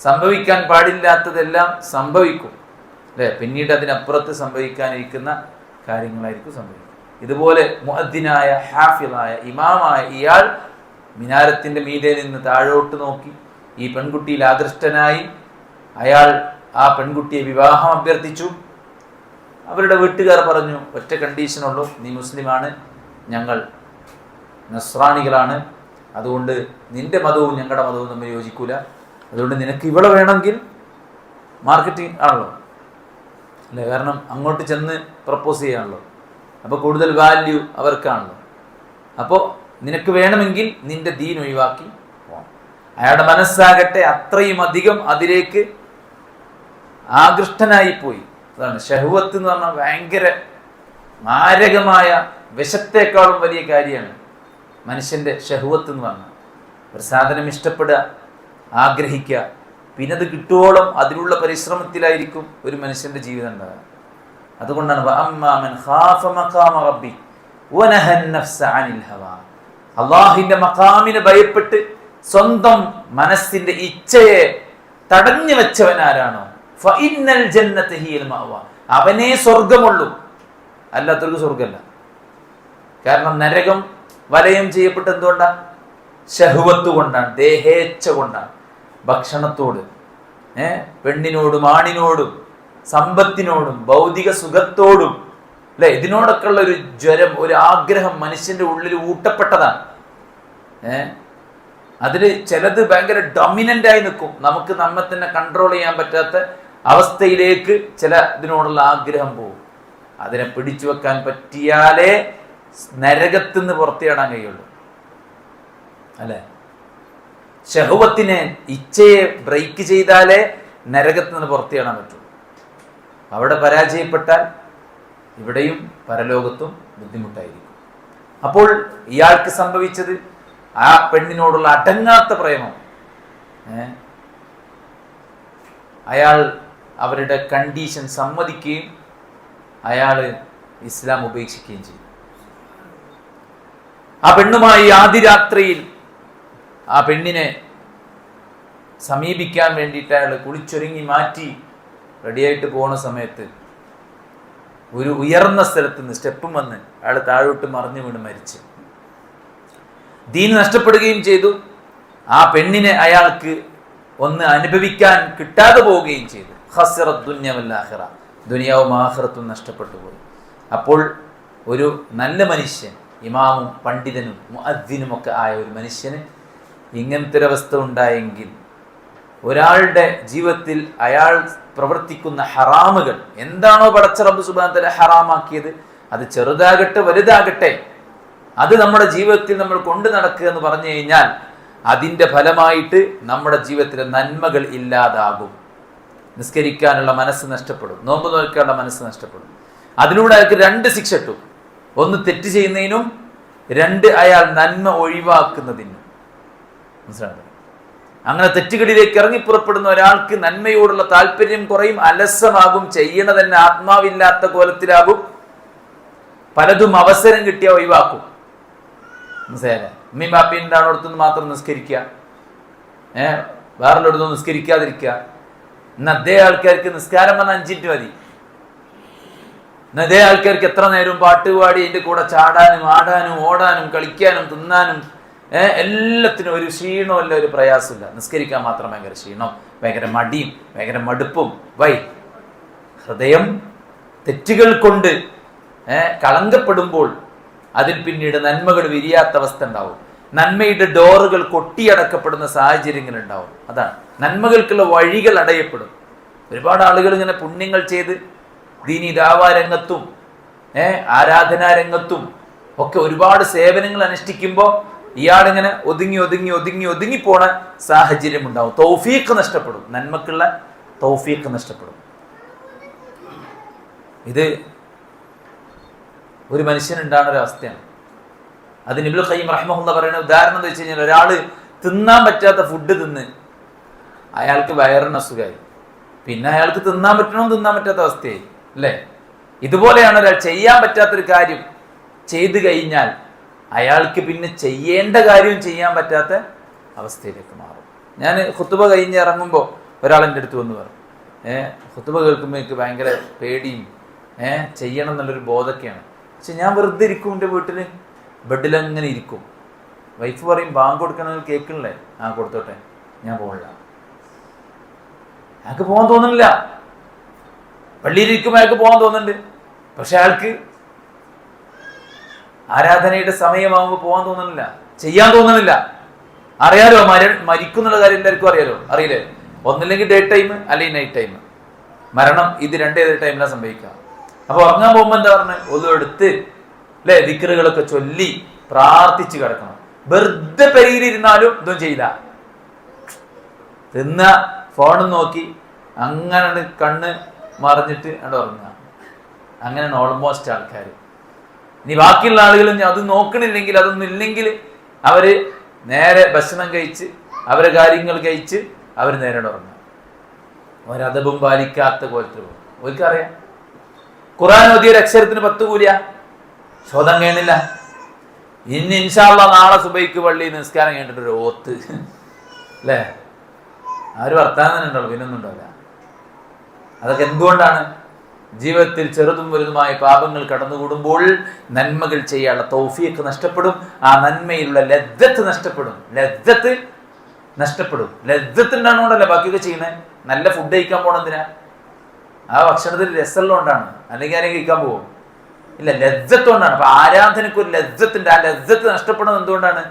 സംഭവിക്കാൻ പാടില്ലാത്തതെല്ലാം സംഭവിക്കും, അല്ലേ? പിന്നീട് അതിനപ്പുറത്ത് സംഭവിക്കാനിരിക്കുന്ന കാര്യങ്ങളായിരിക്കും സംഭവിക്കും. ഇതുപോലെ മുഅദ്ദിനായ, ഹാഫിളായ, ഇമാമായ ഇയാൾ മിനാരത്തിന്റെ മീതെ നിന്ന് താഴോട്ട് നോക്കി ഈ പെൺകുട്ടിയിൽ ആകൃഷ്ടനായി അയാൾ ആ പെൺകുട്ടിയെ വിവാഹം അഭ്യർത്ഥിച്ചു. അവരുടെ വീട്ടുകാർ പറഞ്ഞു, ഒറ്റ കണ്ടീഷനുള്ളൂ, നീ മുസ്ലിമാണ്, ഞങ്ങൾ നസ്രാണികളാണ്, അതുകൊണ്ട് നിന്റെ മതവും ഞങ്ങളുടെ മതവും തമ്മിൽ യോജിക്കൂല, അതുകൊണ്ട് നിനക്ക് ഇവളെ വേണമെങ്കിൽ മാർക്കറ്റിംഗ് ആണല്ലോ, അല്ലേ? കാരണം അങ്ങോട്ട് ചെന്ന് പ്രപ്പോസ് ചെയ്യാണല്ലോ, അപ്പോൾ കൂടുതൽ വാല്യൂ അവർക്കാണല്ലോ. അപ്പോൾ നിനക്ക് വേണമെങ്കിൽ നിന്റെ ദീൻ ഒഴിവാക്കി പോകണം. അയാളുടെ മനസ്സാകട്ടെ അത്രയും അധികം അതിലേക്ക് ആകൃഷ്ടനായിപ്പോയി. അതാണ് ഷഹ്വത്ത് എന്ന് പറഞ്ഞാൽ ഭയങ്കര മാരകമായ വിഷത്തേക്കാളും വലിയ കാര്യമാണ് മനുഷ്യന്റെ ഷഹ്വത്ത് എന്ന് പറഞ്ഞാൽ. ഒരു സാധനം ഇഷ്ടപ്പെടുക, ആഗ്രഹിക്കുക, പിന്നെ അത് കിട്ടുവോളം അതിലുള്ള പരിശ്രമത്തിലായിരിക്കും ഒരു മനുഷ്യന്റെ ജീവിതം ഉണ്ടാകുക. അതുകൊണ്ടാണ് അള്ളാഹിന്റെ മഖാമിനെ ഭയപ്പെട്ട് സ്വന്തം മനസ്സിന്റെ ഇച്ഛയെ തടഞ്ഞു വെച്ചവൻ ആരാണോ അവനേ സ്വർഗമുള്ളൂ, അല്ലാത്തവർക്ക് സ്വർഗമല്ല. കാരണം നരകം വലയം ചെയ്യപ്പെട്ട എന്തുകൊണ്ടാ? ശഹ്വത്ത് കൊണ്ടാണ്, ദേഹേച്ഛ കൊണ്ടാണ്. ഭക്ഷണത്തോട്, പെണ്ണിനോടും ആണിനോടും സമ്പത്തിനോടും ഭൗതിക സുഖത്തോടും, അല്ലെ, ഇതിനോടൊക്കെ ഉള്ള ഒരു ജ്വരം, ഒരു ആഗ്രഹം മനുഷ്യന്റെ ഉള്ളിൽ ഊട്ടപ്പെട്ടതാണ്. അതില് ചിലത് ഭയങ്കര ഡൊമിനന്റ് ആയി നിൽക്കും. നമുക്ക് നമ്മെ തന്നെ കൺട്രോൾ ചെയ്യാൻ പറ്റാത്ത അവസ്ഥയിലേക്ക് ചില ഇതിനോടുള്ള ആഗ്രഹം പോകും. അതിനെ പിടിച്ചു വെക്കാൻ പറ്റിയാലേ നരകത്തിന്ന് പുറത്തിയാടാൻ കഴിയുള്ളൂ, അല്ലെ? ശഹ്വത്തിനെ, ഇച്ഛയെ ബ്രേക്ക് ചെയ്താലേ നരകത്തിൽ നിന്ന് പുറത്തിയാടാൻ പറ്റുള്ളൂ. അവിടെ പരാജയപ്പെട്ടാൽ ഇവിടെയും പരലോകത്തും ബുദ്ധിമുട്ടായിരിക്കും. അപ്പോൾ ഇയാൾക്ക് സംഭവിച്ചത് ആ പെണ്ണിനോടുള്ള അടങ്ങാത്ത പ്രേമം. അയാൾ അവരുടെ കണ്ടീഷൻ സമ്മതിക്കുകയും അയാൾ ഇസ്ലാം ഉപേക്ഷിക്കുകയും ചെയ്തു. ആ പെണ്ണുമായി ആദ്യ രാത്രിയിൽ ആ പെണ്ണിനെ സമീപിക്കാൻ വേണ്ടിയിട്ട് അയാൾ കുളിച്ചൊരുങ്ങി മാറ്റി റെഡിയായിട്ട് പോകുന്ന സമയത്ത് ഒരു ഉയർന്ന സ്ഥലത്ത് നിന്ന് സ്റ്റെപ്പും വന്ന് അയാൾ താഴോട്ട് മറിഞ്ഞു വീണ് മരിച്ച്. ദീൻ നഷ്ടപ്പെടുകയും ചെയ്തു. ആ പെണ്ണിനെ അയാൾക്ക് ഒന്ന് അനുഭവിക്കാൻ കിട്ടാതെ പോവുകയും ചെയ്തു. ഖസ്റത് ദുനിയ വൽ ആഖിറ, ദുനിയാവും ആഖിറത്തും നഷ്ടപ്പെട്ടു പോയി. അപ്പോൾ ഒരു നല്ല മനുഷ്യൻ, ഇമാമും പണ്ഡിതനും മുഅദ്ദിനും ഒക്കെ ആയ ഒരു മനുഷ്യന് ഇങ്ങനത്തെ ഒരവസ്ഥ ഉണ്ടായെങ്കിൽ ഒരാളുടെ ജീവിതത്തിൽ അയാൾ പ്രവർത്തിക്കുന്ന ഹറാമുകൾ എന്താണോ പടച്ച റബ്ബ് സുബ്ഹാനഹു വ തആല ഹറാമാക്കിയത്, അത് ചെറുതാകട്ടെ വലുതാകട്ടെ, അത് നമ്മുടെ ജീവിതത്തിൽ നമ്മൾ കൊണ്ടു നടക്കുക എന്ന് പറഞ്ഞു കഴിഞ്ഞാൽ അതിൻ്റെ ഫലമായിട്ട് നമ്മുടെ ജീവിതത്തിലെ നന്മകൾ ഇല്ലാതാകും. നിസ്കരിക്കാനുള്ള മനസ്സ് നഷ്ടപ്പെടും, നോമ്പ് നോക്കാനുള്ള മനസ്സ് നഷ്ടപ്പെടും. അതിലൂടെ അയാൾക്ക് രണ്ട് ശിക്ഷ കിട്ടും. ഒന്ന് തെറ്റ് ചെയ്യുന്നതിനും, രണ്ട് അയാൾ നന്മ ഒഴിവാക്കുന്നതിനും. മനസ്സിലാകും? അങ്ങനെ തെറ്റുകളിലേക്ക് ഇറങ്ങി പുറപ്പെടുന്ന ഒരാൾക്ക് നന്മയോടുള്ള താല്പര്യം കുറയും, അലസമാകും, ചെയ്യണ തന്നെ ആത്മാവില്ലാത്ത കോലത്തിലാകും, പലതും അവസരം കിട്ടിയ ഒഴിവാക്കും. മനസ്സിലായില്ലേ? ഉമ്മയും ബാപ്പയും ഉണ്ടാവുന്നിടത്തുനിന്ന് മാത്രം നിസ്കരിക്കുക, വേറെടുത്തൊന്നും നിസ്കരിക്കാതിരിക്കുക. ഇന്ന് അതേ ആൾക്കാർക്ക് നിസ്കാരം വന്ന 5 മിനിറ്റ് മതി, ഇതേ ആൾക്കാർക്ക് എത്ര നേരവും പാട്ട് പാടി അതിന്റെ കൂടെ ചാടാനും ആടാനും ഓടാനും കളിക്കാനും തിന്നാനും എല്ലാത്തിനും ഒരു ക്ഷീണമല്ല, ഒരു പ്രയാസമില്ല. നിസ്കരിക്കാൻ മാത്രം ഭയങ്കര ക്ഷീണം, ഭയങ്കര മടിയും ഭയങ്കര മടുപ്പും. ഹൃദയം തെറ്റുകൾ കൊണ്ട് കളങ്കപ്പെടുമ്പോൾ അതിൽ പിന്നീട് നന്മകൾ വിരിയാത്ത അവസ്ഥ ഉണ്ടാവും. നന്മയുടെ ഡോറുകൾ കൊട്ടിയടക്കപ്പെടുന്ന സാഹചര്യങ്ങൾ ഉണ്ടാവും. അതാണ് നന്മകൾക്കുള്ള വഴികൾ അടയപ്പെടും. ഒരുപാട് ആളുകൾ ഇങ്ങനെ പുണ്യങ്ങൾ ചെയ്ത് ദീനി ദാവാ രംഗത്തും ആരാധനാ രംഗത്തും ഒക്കെ ഒരുപാട് സേവനങ്ങൾ അനുഷ്ഠിക്കുമ്പോൾ ഇയാളിങ്ങനെ ഒതുങ്ങി ഒതുങ്ങി ഒതുങ്ങി ഒതുങ്ങി പോണ സാഹചര്യം ഉണ്ടാവും. തൗഫീഖ് നഷ്ടപ്പെടും, നന്മക്കുള്ള തൗഫീഖ് നഷ്ടപ്പെടും. ഇത് ഒരു മനുഷ്യനുണ്ടാകുന്ന ഒരു അവസ്ഥയാണ്. അതിന് ഇബ്നുൽ ഖയ്യിം റഹിമഹുല്ലാഹ് പറയുന്ന ഉദാഹരണം എന്ന് വെച്ച് കഴിഞ്ഞാൽ, ഒരാൾ തിന്നാൻ പറ്റാത്ത ഫുഡ് തിന്ന് അയാൾക്ക് വയറിന് അസുഖമായി, പിന്നെ അയാൾക്ക് തിന്നാൻ പറ്റണമെന്ന് തിന്നാൻ പറ്റാത്ത അവസ്ഥയായി അല്ലേ? ഇതുപോലെയാണ് ഒരാൾ ചെയ്യാൻ പറ്റാത്തൊരു കാര്യം ചെയ്തു കഴിഞ്ഞാൽ അയാൾക്ക് പിന്നെ ചെയ്യേണ്ട കാര്യം ചെയ്യാൻ പറ്റാത്ത അവസ്ഥയിലേക്ക് മാറും. ഞാൻ ഖുതുബ കഴിഞ്ഞ് ഇറങ്ങുമ്പോൾ ഒരാൾ എൻ്റെ അടുത്ത് വന്ന് പറഞ്ഞു, ഖുതുബ കേൾക്കുമ്പോൾ എനിക്ക് ഭയങ്കര പേടിയും ചെയ്യണം എന്നുള്ളൊരു ബോധമൊക്കെയാണ്. പക്ഷെ ഞാൻ വെറുതെ ഇരിക്കും, എൻ്റെ വീട്ടിൽ ബെഡിലങ്ങനെ ഇരിക്കും. വൈഫ് പറയും ബാങ്ക് കൊടുക്കണമെങ്കിൽ കേൾക്കണില്ലേ, കൊടുത്തോട്ടെ, ഞാൻ പോകില്ല. അയാൾക്ക് പോകാൻ തോന്നുന്നില്ല. പള്ളിയിലിരിക്കുമ്പോൾ അയാൾക്ക് പോകാൻ തോന്നുന്നുണ്ട്, പക്ഷെ അയാൾക്ക് ആരാധനയുടെ സമയമാകുമ്പോൾ പോകാൻ തോന്നുന്നില്ല, ചെയ്യാൻ തോന്നുന്നില്ല. അറിയാലോ, മരിക്കുന്നുള്ള കാര്യം എല്ലാവർക്കും അറിയാലോ, അറിയില്ലേ? ഒന്നില്ലെങ്കിൽ ഡേ ടൈം അല്ലെങ്കിൽ നൈറ്റ് ടൈം. മരണം ഇത് രണ്ടേ ടൈമിലാണ് സംഭവിക്കുക. അപ്പൊ ഉറങ്ങാൻ പോകുമ്പോൾ എന്താ പറഞ്ഞത്? ഒന്നും എടുത്ത് അല്ലെ ദിക്റുകളൊക്കെ ചൊല്ലി പ്രാർത്ഥിച്ച് കിടക്കണം. വെറുതെ പെരിയിലിരുന്നാലും ഇതും ചെയ്യില്ല. തിന്ന ഫോണും നോക്കി അങ്ങനെ കണ്ണ് മറിഞ്ഞിട്ട് അവിടെ ഉറങ്ങുക. അങ്ങനെയാണ് ഓൾമോസ്റ്റ് ആൾക്കാർ. ഇനി ബാക്കിയുള്ള ആളുകളും അത് നോക്കണില്ലെങ്കിൽ, അതൊന്നും ഇല്ലെങ്കിൽ അവര് നേരെ ഭക്ഷണം കഴിച്ച് അവരെ കാര്യങ്ങൾ കഴിച്ച് അവർ നേരെ ഉറങ്ങുക. ഒരദബും പാലിക്കാത്ത കോലത്തിൽ പോകും. ഓർക്കറിയാം ഖുർആൻ ഓതിയ ഒരു അക്ഷരത്തിന് 10 കൂലിയാ. ശോധം കഴിയണില്ല. ഇനി ഇൻഷാ അല്ലാഹ് നാളെ സുബൈക്ക് പള്ളി നിസ്കാരം കഴിഞ്ഞിട്ടൊരു ഓത്ത് അല്ലേ? ആര് വർത്താനം തന്നെ ഉണ്ടാവും, പിന്നൊന്നും ഉണ്ടാവില്ല. അതൊക്കെ എന്തുകൊണ്ടാണ്? ജീവിതത്തിൽ ചെറുതും വലുതുമായ പാപങ്ങൾ കടന്നുകൂടുമ്പോൾ നന്മകൾ ചെയ്യാനുള്ള തൗഫീഖ് നഷ്ടപ്പെടും. ആ നന്മയിലുള്ള ലദ്ദത്ത് നഷ്ടപ്പെടും. ലദ്ദത്ത് നഷ്ടപ്പെടും. ലദ്ദത്ത് ഉണ്ടാകുന്നതുകൊണ്ടല്ലേ ബാക്കിയൊക്കെ ചെയ്യണേ. നല്ല ഫുഡ് കഴിക്കാൻ പോകണമെന്തിനാ? ആ ഭക്ഷണത്തിൽ രസമുള്ളതുകൊണ്ടാണ്. അല്ലെങ്കിൽ ആരെയും കഴിക്കാൻ പോകും ഇല്ല, ലദ്ദത്ത് കൊണ്ടാണ്. അപ്പൊ ആരാധനയ്ക്ക് ഒരു ലദ്ദത്തുണ്ട്. ആ ലദ്ദത്ത് നഷ്ടപ്പെടുന്നത് എന്തുകൊണ്ടാണ്?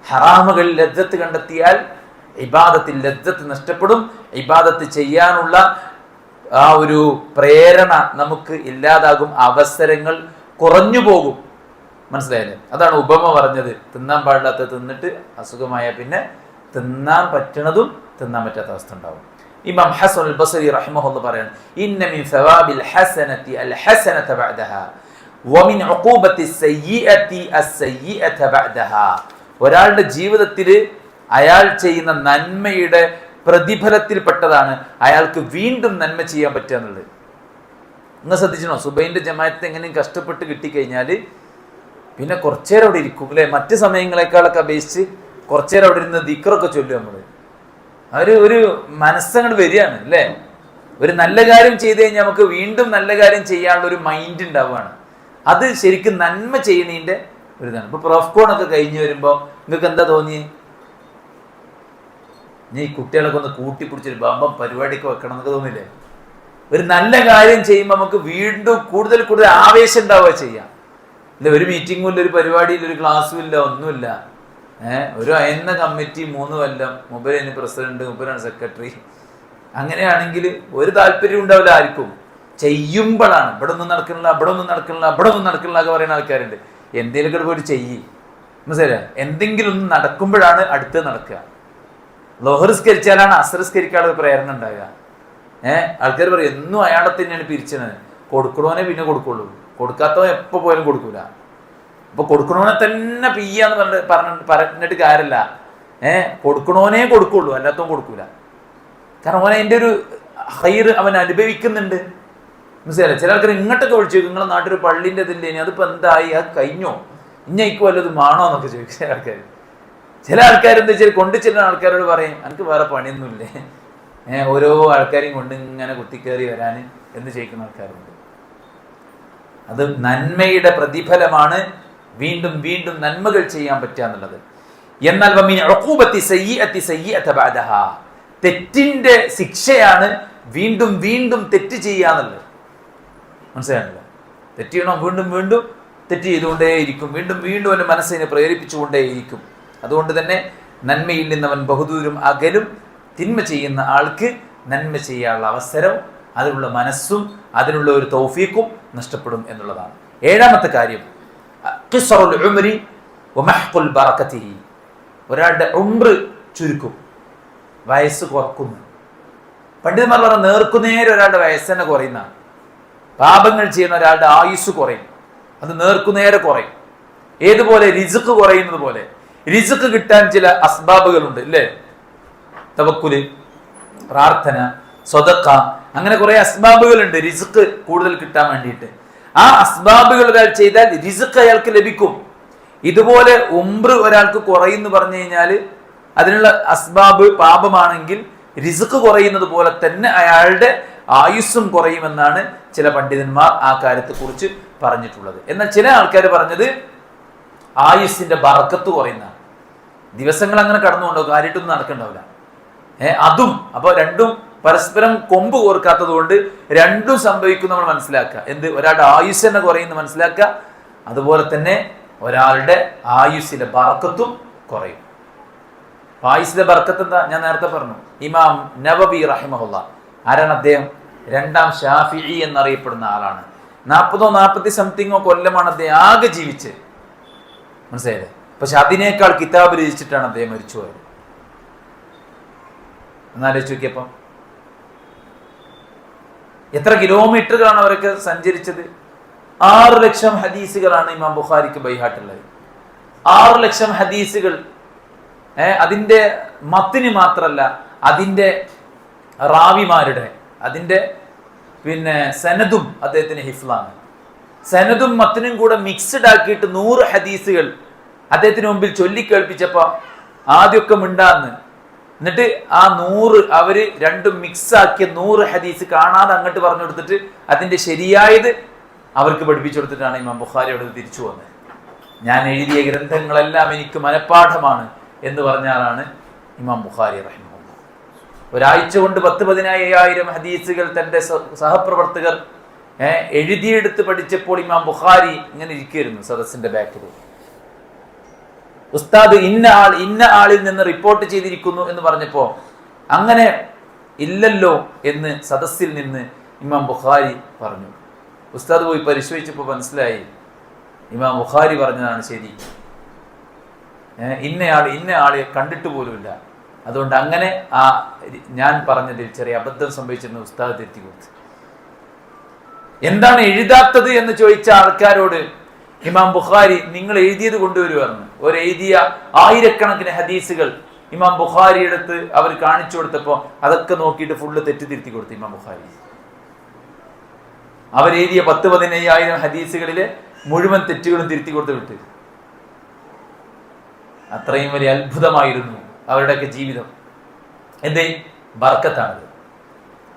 ഹറാമുകൾ ലദ്ദത്ത് കണ്ടെത്തിയാൽ ഇബാദത്തിൽ ലദ്ദത്ത് നഷ്ടപ്പെടും. ഇബാദത്ത് ചെയ്യാനുള്ള ആ ഒരു പ്രേരണ നമുക്ക് ഇല്ലാതാകും. അവസരങ്ങൾ കുറഞ്ഞു പോകും. മനസ്സിലായില്ലേ? അതാണ് ഉപമ പറഞ്ഞത്. തിന്നാൻ പാടില്ലാത്ത തിന്നിട്ട് അസുഖമായ പിന്നെ തിന്നാൻ പറ്റണതും തിന്നാൻ പറ്റാത്ത അവസ്ഥ ഉണ്ടാവും. ഇമാം ഹസൻ അൽ ബസ്രി റഹിമഹുല്ലാഹ് പറയാണ്, ഇന്ന മിൻ സവാബിൽ ഹസനതി അൽ ഹസനത ബഅദഹാ വമിൻ ഉഖൂബത്തി സയ്യിഅതി അസ്സയ്യിഅത ബഅദഹാ. ഒരാളുടെ ജീവിതത്തിൽ അയാൾ ചെയ്യുന്ന നന്മയുടെ പ്രതിഫലത്തിൽപ്പെട്ടതാണ് അയാൾക്ക് വീണ്ടും നന്മ ചെയ്യാൻ പറ്റുക എന്നുള്ളത്. നിങ്ങൾ ശ്രദ്ധിച്ചോ? സുബൈന്റെ ജമാഅത്ത് എങ്ങനെയും കഷ്ടപ്പെട്ട് കിട്ടിക്കഴിഞ്ഞാൽ പിന്നെ കുറച്ചേരം അവിടെ ഇരിക്കും അല്ലെ? മറ്റു സമയങ്ങളെക്കാളൊക്കെ അപേക്ഷിച്ച് കുറച്ചേരം അവിടെ ഇരുന്ന് ദിക്റൊക്കെ ചൊല്ലും. നമ്മൾ ഒരു മനസ്സങ്ങോട്ട് വരികയാണ് അല്ലേ? ഒരു നല്ല കാര്യം ചെയ്ത് കഴിഞ്ഞാൽ നമുക്ക് വീണ്ടും നല്ല കാര്യം ചെയ്യാനുള്ള ഒരു മൈൻഡ് ഉണ്ടാവുകയാണ്. അത് ശരിക്കും നന്മ ചെയ്യണതിന്റെ ഒരു ഇതാണ്. ഇപ്പൊ പ്രൊഫ്കോണൊക്കെ കഴിഞ്ഞ് വരുമ്പോ നിങ്ങൾക്ക് എന്താ തോന്നി? നീ കുട്ടികളൊക്കെ ഒന്ന് കൂട്ടിപ്പിടിച്ചൊരു ബമ്പം പരിപാടിക്ക് വെക്കണം എന്നൊക്കെ തോന്നില്ലേ? ഒരു നല്ല കാര്യം ചെയ്യുമ്പോൾ നമുക്ക് വീണ്ടും കൂടുതൽ കൂടുതൽ ആവേശം ഉണ്ടാവുക ചെയ്യാം. ഇല്ല, ഒരു മീറ്റിംഗും ഇല്ല, ഒരു പരിപാടിയിൽ ഒരു ക്ലാസ്സും ഇല്ല, ഒന്നുമില്ല. ഒരു അയന്ന കമ്മിറ്റി 3 കൊല്ലം, മുബൈലിന് പ്രസിഡന്റ്, മുബൈലാണ് സെക്രട്ടറി. അങ്ങനെയാണെങ്കിൽ ഒരു താല്പര്യം ഉണ്ടാവില്ല ആർക്കും. ചെയ്യുമ്പോഴാണ് ഇവിടെ ഒന്നും നടക്കണില്ല, ഇവിടെ ഒന്നും നടക്കണില്ല, ഇവിടെ ഒന്നും നടക്കണില്ല ഒക്കെ പറയുന്ന ആൾക്കാരുണ്ട്. എന്തെങ്കിലുമൊക്കെ പോയിട്ട് ചെയ്യ്, മനസ്സിലായില്ലേ? എന്തെങ്കിലും ഒന്ന് നടക്കുമ്പോഴാണ് അടുത്ത് നടക്കുക. ലോഹറിസ്കരിച്ചാലാണ് അസറിസ്കരിക്കാനുള്ള പ്രേരണ ഉണ്ടാകുക. ആൾക്കാർ പറയും എന്നും അയാളെ തന്നെയാണ് പിരിച്ചത്. കൊടുക്കണോനെ പിന്നെ കൊടുക്കുള്ളൂ, കൊടുക്കാത്തവൻ എപ്പോൾ പോയാലും കൊടുക്കൂല. അപ്പൊ കൊടുക്കണോനെ തന്നെ പിയ്യാന്ന് പറഞ്ഞിട്ട് കാര്യമില്ല. കൊടുക്കണോനേ കൊടുക്കുള്ളൂ, അല്ലാത്തവൻ കൊടുക്കൂല. കാരണം അവൻ അതിൻ്റെ ഒരു ഹൈർ അവൻ അനുഭവിക്കുന്നുണ്ട്. മനസ്സിലായില്ലേ? ചില ആൾക്കാർ ഇങ്ങോട്ടൊക്കെ വിളിച്ചു ചോദിക്കും, നിങ്ങളെ നാട്ടിൽ പള്ളിൻ്റെ ഇതില്ലേ, അതിപ്പോൾ എന്തായി, അത് കഴിഞ്ഞോ, ഇഞ്ഞയ്ക്ക് വല്ലതും ആണോ എന്നൊക്കെ ചോദിക്കും ചില ആൾക്കാർ. ചില ആൾക്കാരെന്താ വെച്ചാൽ കൊണ്ടു ചെല്ലുന്ന ആൾക്കാരോട് പറയും, എനിക്ക് വേറെ പണിയൊന്നുമില്ലേ, ഓരോ ആൾക്കാരെയും കൊണ്ട് ഇങ്ങനെ കുത്തിക്കയറി വരാൻ എന്ന് ചോദിക്കുന്ന ആൾക്കാരുണ്ട്. അത് നന്മയുടെ പ്രതിഫലമാണ്, വീണ്ടും വീണ്ടും നന്മകൾ ചെയ്യാൻ പറ്റുക എന്നുള്ളത്. എന്നാൽ തെറ്റിന്റെ ശിക്ഷയാണ് വീണ്ടും വീണ്ടും തെറ്റ് ചെയ്യാന്നുള്ളത്. മനസ്സിലാണല്ലോ? തെറ്റ് ചെയ്യണം, വീണ്ടും വീണ്ടും തെറ്റ് ചെയ്തുകൊണ്ടേയിരിക്കും, വീണ്ടും വീണ്ടും അവൻ്റെ മനസ്സിനെ പ്രേരിപ്പിച്ചുകൊണ്ടേയിരിക്കും. അതുകൊണ്ട് തന്നെ നന്മയിൽ നിന്ന് അവൻ ബഹുദൂരം അകലും. തിന്മ ചെയ്യുന്ന ആൾക്ക് നന്മ ചെയ്യാനുള്ള അവസരം, അതിനുള്ള മനസ്സും അതിനുള്ള ഒരു തൗഫീഖും നഷ്ടപ്പെടും എന്നുള്ളതാണ്. ഏഴാമത്തെ കാര്യം ഖിസ്റുൽ ഉംരി വമഹ്ഖുൽ ബറകതിഹി. ഒരാളുടെ ഉംർ ചുരുക്കും, വയസ്സ് കുറക്കുന്നു. പണ്ഡിതന്മാർ പറഞ്ഞ നേർക്കുനേരെ ഒരാളുടെ വയസ്സ് തന്നെ കുറയുന്ന, പാപങ്ങൾ ചെയ്യുന്ന ഒരാളുടെ ആയുസ് കുറയും, അത് നേർക്കുനേരെ കുറയും. ഏതുപോലെ? റിസ്ക് കുറയുന്നത് പോലെ. റിസ്ക് കിട്ടാൻ ചില അസ്ബാബുകളുണ്ട് അല്ലേ? തവക്കുല്, പ്രാർത്ഥന, സ്വതക്ക, അങ്ങനെ കുറെ അസ്ബാബുകളുണ്ട് റിസ്ക് കൂടുതൽ കിട്ടാൻ വേണ്ടിയിട്ട്. ആ അസ്ബാബുകൾ ഒരാൾ ചെയ്താൽ റിസ്ക് അയാൾക്ക് ലഭിക്കും. ഇതുപോലെ ഉംർ ഒരാൾക്ക് കുറയുന്നു പറഞ്ഞു കഴിഞ്ഞാൽ അതിനുള്ള അസ്ബാബ് പാപമാണെങ്കിൽ റിസ്ക് കുറയുന്നത് പോലെ തന്നെ അയാളുടെ ആയുസ്സും കുറയുമെന്നാണ് ചില പണ്ഡിതന്മാർ ആ കാര്യത്തെ കുറിച്ച് പറഞ്ഞിട്ടുള്ളത്. എന്നാൽ ചില ആൾക്കാർ പറഞ്ഞത് ആയുസ്സിന്റെ ബറക്കത്ത് കുറയുന്ന, ദിവസങ്ങൾ അങ്ങനെ കടന്നുകൊണ്ടോ കാര്യമായിട്ടൊന്നും നടക്കണ്ടാവില്ല. അതും അപ്പൊ രണ്ടും പരസ്പരം കൊമ്പ് കോർക്കാത്തത് കൊണ്ട് രണ്ടും സംഭവിക്കും നമ്മൾ മനസ്സിലാക്കുക. എന്ത്? ഒരാളുടെ ആയുസ് തന്നെ കുറയുന്നു മനസ്സിലാക്കുക, അതുപോലെ തന്നെ ഒരാളുടെ ആയുസ്സിലെ ബറക്കത്തും കുറയും. ആയുസ്സിലെ ബറക്കത്ത് എന്താ? ഞാൻ നേരത്തെ പറഞ്ഞു, ഇമാം നവവി റഹിമഹുല്ല. ആരാണ് അദ്ദേഹം? രണ്ടാം ഷാഫിഈ എന്നറിയപ്പെടുന്ന ആളാണ്. 40 സംതിങ്ങോ കൊല്ലമാണ് അദ്ദേഹം ആകെ ജീവിച്ച്, മനസ്സിലായില്ലേ? പക്ഷെ അതിനേക്കാൾ കിതാബ് രചിച്ചിട്ടാണ് അദ്ദേഹം മരിച്ചുപോയത്. എന്നാലോചിച്ച് നോക്കിയപ്പം എത്ര കിലോമീറ്ററുകളാണ് അവരൊക്കെ സഞ്ചരിച്ചത്. 6 ലക്ഷം ഹദീസുകളാണ് ഇമാം ബുഖാരിക്ക് ബൈഹാട്ടുള്ളത്. 6 ലക്ഷം ഹദീസുകൾ. അതിന്റെ മത്തിന് മാത്രല്ല, അതിന്റെ റാവിമാരുടെ, അതിന്റെ സനദും അദ്ദേഹത്തിന് ഹിഫ്ലാണ്. സനദും മത്തിനും കൂടെ മിക്സ്ഡ് ആക്കിയിട്ട് 100 ഹദീസുകൾ അദ്ദേഹത്തിന് മുമ്പിൽ ചൊല്ലിക്കേൾപ്പിച്ചപ്പോ ആദ്യമൊക്കെ മിണ്ടാന്ന്, എന്നിട്ട് ആ 100 അവര് രണ്ടും മിക്സ് ആക്കിയ 100 ഹദീസ് കാണാതെ അങ്ങോട്ട് പറഞ്ഞു കൊടുത്തിട്ട് അതിന്റെ ശരിയായത് അവർക്ക് പഠിപ്പിച്ചു കൊടുത്തിട്ടാണ് ഇമാം ബുഖാരി അവിടെ തിരിച്ചു വന്നത്. ഞാൻ എഴുതിയ ഗ്രന്ഥങ്ങളെല്ലാം എനിക്ക് മനഃപ്പാഠമാണ് എന്ന് പറഞ്ഞാലാണ് ഇമാം ബുഖാരി റഹിമഹുല്ലാഹ്. ഒരാഴ്ച കൊണ്ട് 10,000-15,000 ഹദീസുകൾ തന്റെ സഹപ്രവർത്തകർ എഴുതിയെടുത്ത് പഠിച്ചപ്പോൾ ഇമാം ബുഖാരി ഇങ്ങനെ ഇരിക്കുകയായിരുന്നു സദസ്സിന്റെ ബാക്കിൽ. ഉസ്താദ് ഇന്ന ആളിൽ നിന്ന് റിപ്പോർട്ട് ചെയ്തിരിക്കുന്നു എന്ന് പറഞ്ഞപ്പോ അങ്ങനെ ഇല്ലല്ലോ എന്ന് സദസ്സിൽ നിന്ന് ഇമാം ബുഖാരി പറഞ്ഞു. ഉസ്താദ് പോയി പരിശോധിച്ചപ്പോൾ മനസ്സിലായി ഇമാം ബുഖാരി പറഞ്ഞതാണ് ശരി. ഇന്ന ആളെ കണ്ടിട്ട് പോലുമില്ല. അതുകൊണ്ട് അങ്ങനെ ആ ഞാൻ പറഞ്ഞതിൽ ചെറിയ അബദ്ധം സംഭവിച്ചിരുന്ന ഉസ്താദ് തിരുത്തി കൊടുത്തു. എന്താണ് എഴുതാത്തത് എന്ന് ചോദിച്ച ആൾക്കാരോട് ഇമാം ബുഖാരി നിങ്ങൾ എഴുതിയത് കൊണ്ടുവരുമായിരുന്നു. എഴുതിയ 1000കണക്കിന് ഹദീസുകൾ ഇമാം ബുഖാരി എടുത്ത് അവർ കാണിച്ചു കൊടുത്തപ്പോൾ അതൊക്കെ നോക്കിയിട്ട് ഫുള്ള് തെറ്റ് തിരുത്തി കൊടുത്തു ഇമാം ബുഖാരി. അവരെഴുതിയ 10,000-15,000 ഹദീസുകളിലെ മുഴുവൻ തെറ്റുകളും തിരുത്തി കൊടുത്ത് വിട്ട്. അത്രയും വലിയ അത്ഭുതമായിരുന്നു അവരുടെയൊക്കെ ജീവിതം. എന്തേ? ബർക്കത്താണത്.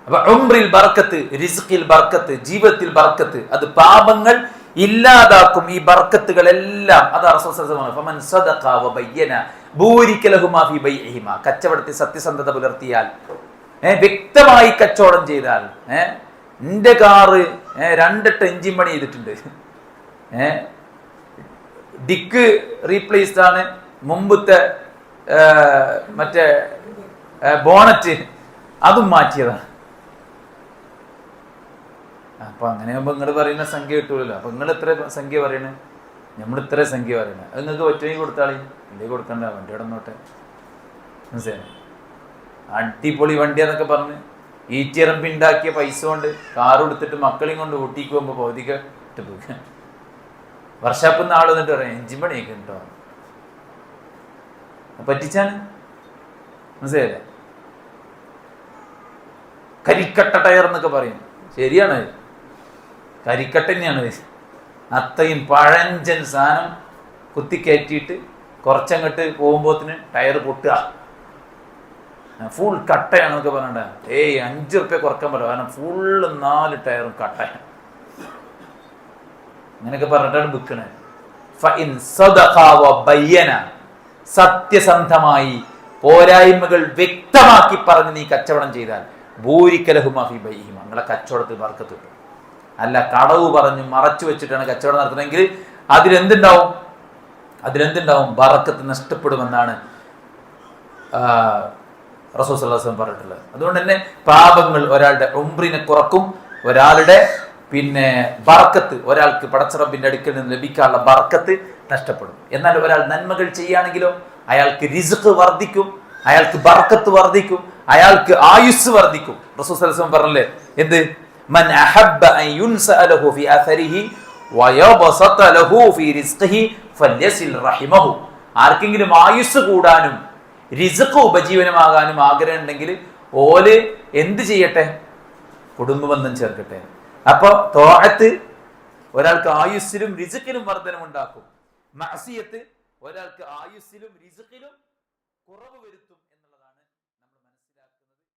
അപ്പൊ ഉംറിൽ ബർക്കത്ത്, റിസ്ഖിൽ ബർക്കത്ത്, ജീവിതത്തിൽ ബർക്കത്ത്, അത് പാപങ്ങൾ ഇല്ലാതാക്കും. ഈ ബർക്കത്തുകളെല്ലാം അതാ റസൂൽ സല്ലല്ലാഹു അലൈഹി വസല്ലം ഫമൻ സദഖ വബയ്യന ബൂരിക ലഹുമാ ഫീ ബൈഇഹിമാ. കച്ചവടത്തിൽ സത്യസന്ധത പുലർത്തിയാൽ, വ്യക്തമായി കച്ചവടം ചെയ്താൽ, എന്റെ കാറ് 2 എഞ്ചിൻ പണി ചെയ്തിട്ടുണ്ട്, ഡിക്ക് റീപ്ലേസ്ഡ് ആണ്, മുമ്പത്തെ മറ്റേ ബോണറ്റ് അതും മാറ്റിയതാണ്. അപ്പൊ അങ്ങനെ ആകുമ്പോ നിങ്ങൾ പറയുന്ന സംഖ്യ കിട്ടൂലല്ലോ. അപ്പൊ നിങ്ങൾ എത്ര സംഖ്യ പറയണേ? നമ്മൾ ഇത്ര സംഖ്യ പറയണേ. അത് നിങ്ങൾക്ക് പറ്റുമെങ്കിൽ കൊടുത്താളി, ഇല്ലേ കൊടുക്കണ്ട, വണ്ടി ഇടന്നോട്ടെ. മനസ്സിലായി? അടിപൊളി വണ്ടിയാന്നൊക്കെ പറഞ്ഞ് ഈറ്റിയറമ്പി ഉണ്ടാക്കിയ പൈസ കൊണ്ട് കാർ എടുത്തിട്ട് മക്കളെയും കൊണ്ട് ഊട്ടിക്ക് പോകുമ്പോ ഭൗതിക പോയി വർഷാപ്പിൽ നിന്ന് ആൾ വന്നിട്ട് പറയാം എഞ്ചിൻ പണിയൊക്കെ ഉണ്ടോ, പറ്റിച്ചാണ്. മനസ്സിലായില്ലേ? കരിക്കട്ട ടയർ എന്നൊക്കെ പറയും. ശരിയാണ്, കരിക്കട്ട തന്നെയാണ്. അത്രയും പഴഞ്ചൻ സാധനം കുത്തിക്കയറ്റിയിട്ട് കുറച്ചങ്ങോട്ട് പോകുമ്പോത്തിന് ടയർ പൊട്ടുക, ഫുൾ കട്ടയാണെന്നൊക്കെ പറഞ്ഞിട്ട് 5 റുപ്യ കുറക്കാൻ പറ്റില്ല. കാരണം ഫുള്ള് 4 ടയറും കട്ടയാണ്. അങ്ങനെയൊക്കെ പറഞ്ഞിട്ടാണ് വിൽക്കണത്. സത്യസന്ധമായി പോരായ്മകൾ വ്യക്തമാക്കി പറഞ്ഞ് നീ കച്ചവടം ചെയ്താൽ നിങ്ങളെ കച്ചവടത്തിൽ ബർക്കത്ത് കിട്ടും. അല്ല കടവ് പറഞ്ഞ് മറച്ചു വെച്ചിട്ടാണ് കച്ചവടം നടത്തുന്നതെങ്കിൽ അതിലെന്തുണ്ടാവും? ബറക്കത്ത് നഷ്ടപ്പെടുമെന്നാണ് റസൂൽ സല്ലല്ലാഹു അലൈഹി വസല്ലം പറഞ്ഞിട്ടുള്ളത്. അതുകൊണ്ട് തന്നെ പാപങ്ങൾ ഒരാളുടെ ഉംറിനെ കുറക്കും, ഒരാളുടെ ബറക്കത്ത്, ഒരാൾക്ക് പടച്ചറബിന്റെ അടുക്കൽ നിന്ന് ലഭിക്കാനുള്ള ബറക്കത്ത് നഷ്ടപ്പെടും. എന്നാൽ ഒരാൾ നന്മകൾ ചെയ്യുകയാണെങ്കിലോ അയാൾക്ക് റിസ്ക് വർദ്ധിക്കും, അയാൾക്ക് ബറക്കത്ത് വർദ്ധിക്കും, അയാൾക്ക് ആയുസ് വർദ്ധിക്കും. റസൂൽ സല്ലല്ലാഹു അലൈഹി വസല്ലം പറഞ്ഞില്ലേ എന്ത്? മൻ അഹബ്ബ അൻ യുൻസഅ ലഹു ഫി അഥരിഹി വയബ്സത ലഹു ഫി റിസ്ഖിഹി ഫല്യസിൽ റഹിമഹു. ആർക്കെങ്കിലും ആയുസ് കൂടാനും റിസ്ക് ഉപജീവനമാകാനും ആഗ്രഹം ഉണ്ടെങ്കിൽ ഓല് എന്ത് ചെയ്യട്ടെ? കുടുംബബന്ധം ചേർക്കട്ടെ. അപ്പൊ ത്വാഅത്ത് ഒരാൾക്ക് ആയുസ്സിലും റിസ്ക്കിലും വർധനമുണ്ടാക്കും, മഅസിയത്ത് ഒരാൾക്ക് ആയുസ്സിലും റിസ്ക്കിലും കുറവ് വരുത്തും.